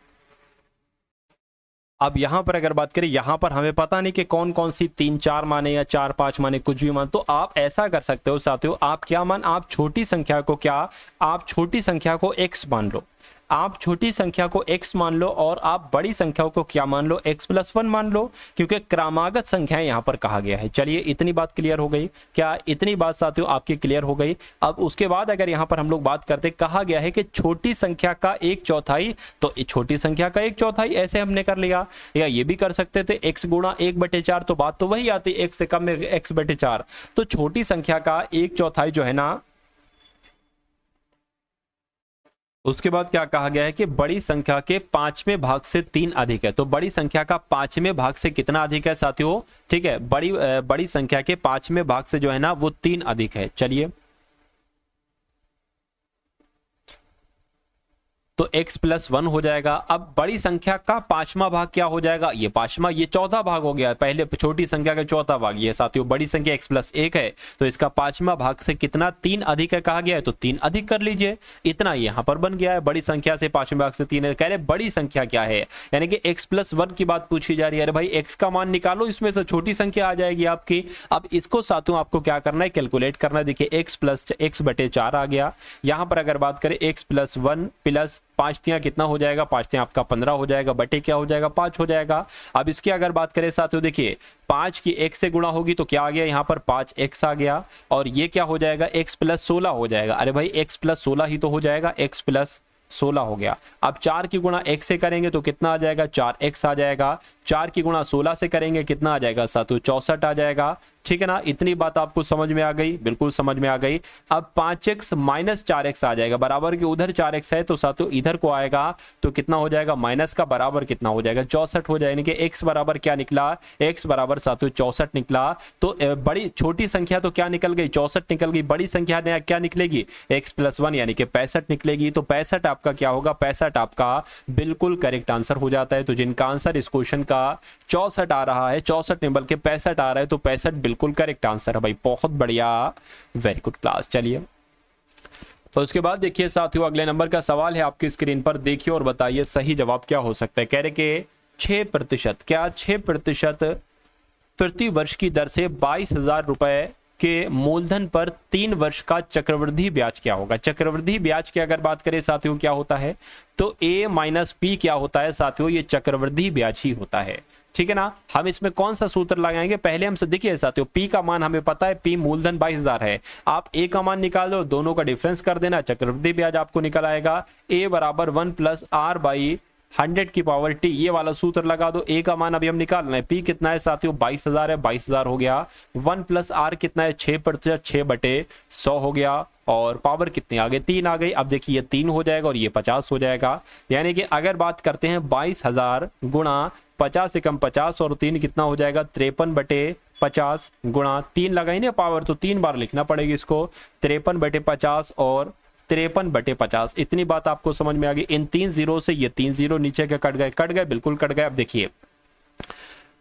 अब यहां पर अगर बात करें, यहां पर हमें पता नहीं कि कौन कौन सी 3 4 माने या 4 5 माने, कुछ भी मान, तो आप ऐसा कर सकते हो साथियों, आप क्या मान, आप छोटी संख्या को आप छोटी संख्या को x मान लो, आप छोटी संख्या को x मान लो, और आप बड़ी संख्या को क्या मान लो, x+1 मान लो, क्योंकि क्रमागत संख्याएं यहां पर कहा गया है। चलिए इतनी बात क्लियर हो गई क्या, इतनी बात साथियों आपकी क्लियर हो गई। अब उसके बाद अगर यहां पर हम लोग बात करते, कहा गया है कि छोटी संख्या का एक चौथाई, तो छोटी संख्या का एक चौथाई ऐसे हमने कर लिया, या ये भी कर सकते थे x गुणा 1/4, तो बात तो वही आती, x से कम में x/4। तो छोटी संख्या का एक चौथाई जो है ना, उसके बाद क्या कहा गया है कि बड़ी संख्या के 5वें भाग से 3 अधिक है। तो बड़ी संख्या का 5वें भाग से कितना अधिक है साथियों, ठीक है, बड़ी संख्या के 5वें भाग से जो है ना वो 3 अधिक है। चलिए तो x+1 हो जाएगा। अब बड़ी संख्या का 5वां भाग क्या हो जाएगा, ये 5वां, ये चौथा भाग हो गया, पहले छोटी संख्या का चौथा भाग, ये साथियों बड़ी संख्या x+1 है, तो इसका 5वां भाग से कितना 3 अधिक है कहा गया है, तो 3 अधिक कर लीजिए, इतना यहां पर बन गया है। बड़ी संख्या से 5वें भाग से 3 है, कह रहे बड़ी संख्या क्या है, यानी कि x+1 की बात पूछी जा रही है। अरे भाई x का मान निकालो, इसमें से छोटी संख्या आ जाएगी आपकी। अब इसको साथियों आपको क्या करना है, कैलकुलेट करना है। देखिए x+x/4 आ गया। यहां पर अगर बात करें x+1 प्लस 5 तियां कितना हो जाएगा, 5 तियां आपका 15 हो जाएगा, बटे क्या हो जाएगा, 5 हो जाएगा। अब इसकी अगर बात करें साथियों, देखिए 5 की x से गुणा होगी तो क्या आ गया यहाँ पर 5x आ गया, और ये क्या हो जाएगा x+16 हो जाएगा। अरे भाई x+16 ही तो हो जाएगा, x+16 हो गया। अब 4 की गुणा x से करेंगे तो कितना आ जाएगा, 4x आ जाएगा। 4 की गुणा 16 से करेंगे कितना आ जाएगा साथियों, 64 आ जाएगा, ठीक है ना। इतनी बात आपको समझ में आ गई, बिल्कुल समझ में आ गई। अब 5x माइनस 4x आ जाएगा, बराबर के उधर 4x है तो साथियों इधर को आएगा तो कितना हो जाएगा, माइनस का बराबर कितना हो जाएगा, 64 हो जाएगा। यानी कि x बराबर क्या निकला, x बराबर साथियों 64 निकला। तो बड़ी छोटी संख्या तो क्या निकल गई, 64 निकल गई। बड़ी संख्या क्या निकलेगी, x+1 यानी कि 65 निकलेगी। तो 65 आपका क्या होगा, 65 आपका बिल्कुल करेक्ट आंसर हो जाता है। तो जिनका आंसर इस क्वेश्चन का 64 आ रहा है, 64 नहीं बल्कि 65 आ रहा है, तो 65 बिल्कुल करेक्ट आंसर है भाई, बहुत बढ़िया, वेरी गुड क्लास। चलिए तो उसके बाद देखिए साथियों अगले नंबर का सवाल है आपकी स्क्रीन पर, देखिए और बताइए सही जवाब क्या हो सकता है। कह रहे कि 6%, क्या 6% प्रति वर्ष की दर से 22,000 रुपए के मूलधन पर 3 वर्ष का चक्रवृद्धि ब्याज क्या होगा। चक्रवृद्धि ब्याज की अगर बात करें साथियों क्या होता है, तो a माइनस पी क्या होता है साथियों, ये चक्रवृद्धि ब्याज ही होता है। ठीक है ना। हम इसमें कौन सा सूत्र लगाएंगे, पहले हम देखिए साथियों, p का मान हमें पता है, p मूलधन 22,000 है। आप a का मान निकाल लो, दोनों का डिफरेंस कर देना, चक्रवृद्धि ब्याज आपको निकल आएगा। a बराबर 1 प्लस आर बाई 100 की पावर t, ये वाला सूत्र लगा दो। a का मान अभी हम निकाल रहे हैं, p कितना है साथियों 22,000 है, 22,000 हो गया। 1 प्लस r कितना है 6%, 6/100 हो गया। और पावर कितनी आ गई, 3 आ गई। अब देखिए ये 3 हो जाएगा और ये 50 हो जाएगा। यानी कि अगर बात करते हैं 22,000 गुणा 50 से कम 50 और 3 कितना हो जाएगा 53/50 गुणा 3 लगाई ना पावर, तो 3 बार लिखना पड़ेगा इसको, 53/50 और 53/50। इतनी बात आपको समझ में आ गई। इन 3 जीरो से ये 3 जीरो नीचे के कट गए, बिल्कुल कट गए। अब देखिए,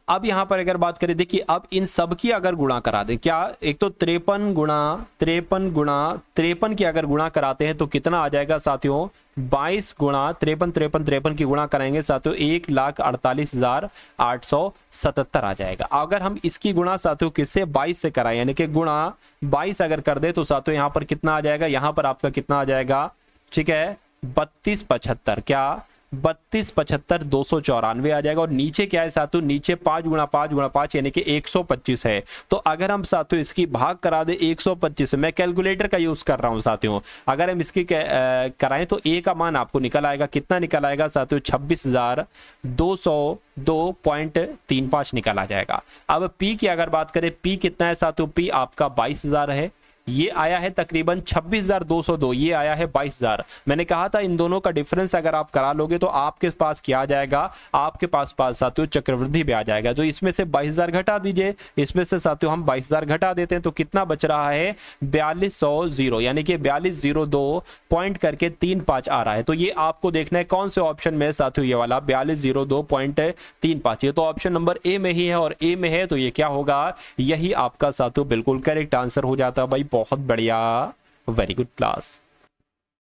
अब यहां पर अगर बात करें, देखिए अब इन सब की अगर गुणा करा दें, क्या एक तो 53 गुणा 53 की अगर गुणा कराते हैं तो कितना आ जाएगा साथियों, 22 गुणा 53 की गुणा कराएंगे साथियों 1,48,877 आ जाएगा। अगर हम इसकी गुणा साथियों किससे 22 से कराएं, यानी कि गुणा 22 अगर कर दे तो साथियों यहाँ पर कितना आ जाएगा, यहाँ पर आपका कितना आ जाएगा, ठीक है 3275, क्या 3275 294 आ जाएगा। और नीचे क्या है साथियों, नीचे 5 गुणा 5 यानी कि 125 है। तो अगर हम साथियों इसकी भाग करा दे 125 से, मैं कैलकुलेटर का यूज कर रहा हूं साथियों, अगर हम इसकी कराएं तो a का मान आपको निकल आएगा, कितना निकल आएगा साथियों 26,202.35 निकल आ जाएगा। अब p की अगर बात करें, p कितना है साथियों, p आपका 22,000 है, ये आया है तकरीबन 26,202, ये आया है 22,000। मैंने कहा था इन दोनों का डिफरेंस अगर आप करा लोगे तो आपके पास क्या आ जाएगा, आपके पास साथियों चक्रवृद्धि भी आ जाएगा। जो इसमें से 22,000 घटा दीजिए, इसमें से साथियों हम 22,000 घटा देते हैं तो कितना बच रहा है 4200, यानी कि 4202 पॉइंट करके 35 आ रहा है। तो ये आपको देखना है कौन से ऑप्शन में साथियों, ये वाला 4202.35, ये तो ऑप्शन नंबर ए में ही है और ए में है तो ये क्या होगा, यही आपका साथियों बिल्कुल करेक्ट आंसर हो जाता है। भाई बहुत बढ़िया, वेरी गुड क्लास।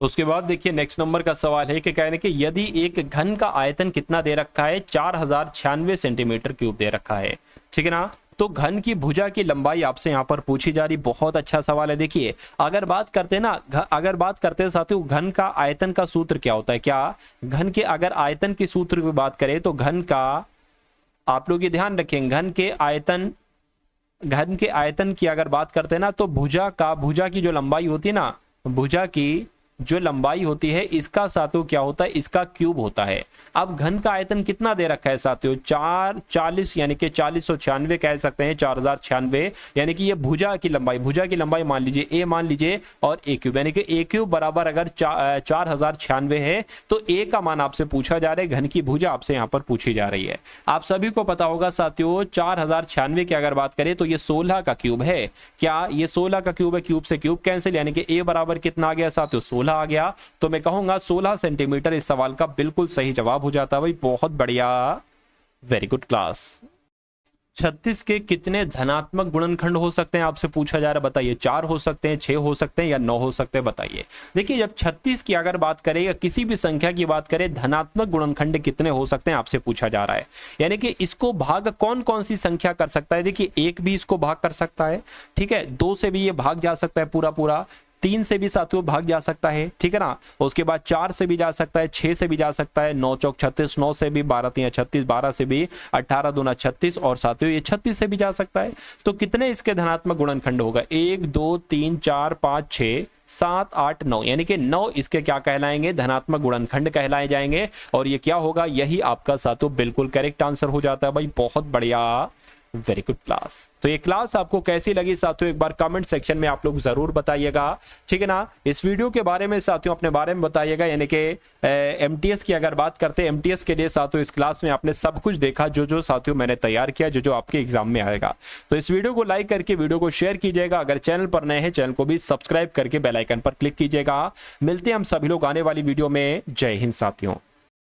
उसके बाद देखिए नेक्स्ट नंबर का सवाल है कि कहने कि यदि एक घन का आयतन कितना दे रखा है, 4096 सेंटीमीटर क्यूब दे रखा है, ठीक है ना, तो घन की भुजा की लंबाई आपसे यहां पर पूछी जा रही। बहुत अच्छा सवाल है। देखिए अगर बात करते हैं ना, अगर बात करते हैं साथियों घन का आयतन का सूत्र क्या होता है, क्या घन के अगर आयतन के सूत्र की बात करें तो घन का, आप लोग ये ध्यान रखें, घन के आयतन की अगर बात करते हैं ना तो भुजा की जो लंबाई होती है ना, भुजा की जो लंबाई होती है इसका साथियों क्या होता है, इसका क्यूब होता है। अब घन का आयतन कितना दे रखा है साथियों, 440 यानी कि 4096 कह सकते हैं, 4096 यानी कि ये भुजा की लंबाई मान लीजिए a मान लीजिए और a क्यूब, यानी कि a क्यूब बराबर अगर 4096 है तो a का मान आपसे पूछा जा रहा है, घन की भुजा आपसे यहाँ पर पूछी जा रही है। आप सभी को पता होगा साथियों 4096 की अगर बात करें तो ये 16 का क्यूब है। क्या ये 16 का क्यूब है, क्यूब से क्यूब कैंसिल, यानी कि a बराबर कितना आ गया साथियों 16 आ गया। तो मैं कहूंगा 16 सेंटीमीटर इस सवाल का बिल्कुल सही जवाब हो जाता है। भाई बहुत बढ़िया, वेरी गुड क्लास। 36 के कितने धनात्मक गुणनखंड हो सकते हैं आपसे पूछा जा रहा है, बताइए। 4 हो सकते हैं, 6 हो सकते हैं या 9 हो सकते हैं, बताइए। देखिए जब 36 की अगर बात करें या किसी भी संख्या की बात करें, धनात्मक गुणनखंड कितने हो सकते हैं आपसे पूछा जा रहा है। यानी कि इसको भाग कौन कौन सी संख्या कर सकता है, देखिए 1 भी इसको भाग कर सकता है, ठीक है, 2 से भी ये भाग जा सकता है पूरा, 3 से भी साथियों भाग जा सकता है, ठीक है ना, उसके बाद 4 से भी जा सकता है, 6 से भी जा सकता है, 9 चौक 36, 9 से भी 12 3 36, 12 से भी 18 दूना 36 और साथियों ये 36 से भी जा सकता है। तो कितने इसके धनात्मक गुणनखंड होगा, 1 2 3 4 5 6 7 8 9, यानी कि 9 इसके क्या कहलाएंगे, धनात्मक गुणनखंड कहलाए जाएंगे। और ये क्या होगा, यही आपका साथियों बिल्कुल करेक्ट आंसर हो जाता है। भाई बहुत बढ़िया, वेरी गुड क्लास। तो ये क्लास आपको कैसी लगी साथियों एक बार कमेंट सेक्शन में आप लोग जरूर बताइएगा, ठीक है ना। इस वीडियो के बारे में साथियों अपने बारे में बताइएगा, यानी कि एमटीएस की अगर बात करते हैं, एमटीएस के लिए साथियों इस क्लास में आपने सब कुछ देखा, जो साथियों मैंने तैयार किया, जो आपके एग्जाम में आएगा। तो इस वीडियो को लाइक करके वीडियो को शेयर कीजिएगा। अगर चैनल पर नए हैं चैनल को भी सब्सक्राइब करके बेल आइकन पर क्लिक कीजिएगा। मिलते हैं हम सभी लोग आने वाली वीडियो में। जय हिंद साथियों।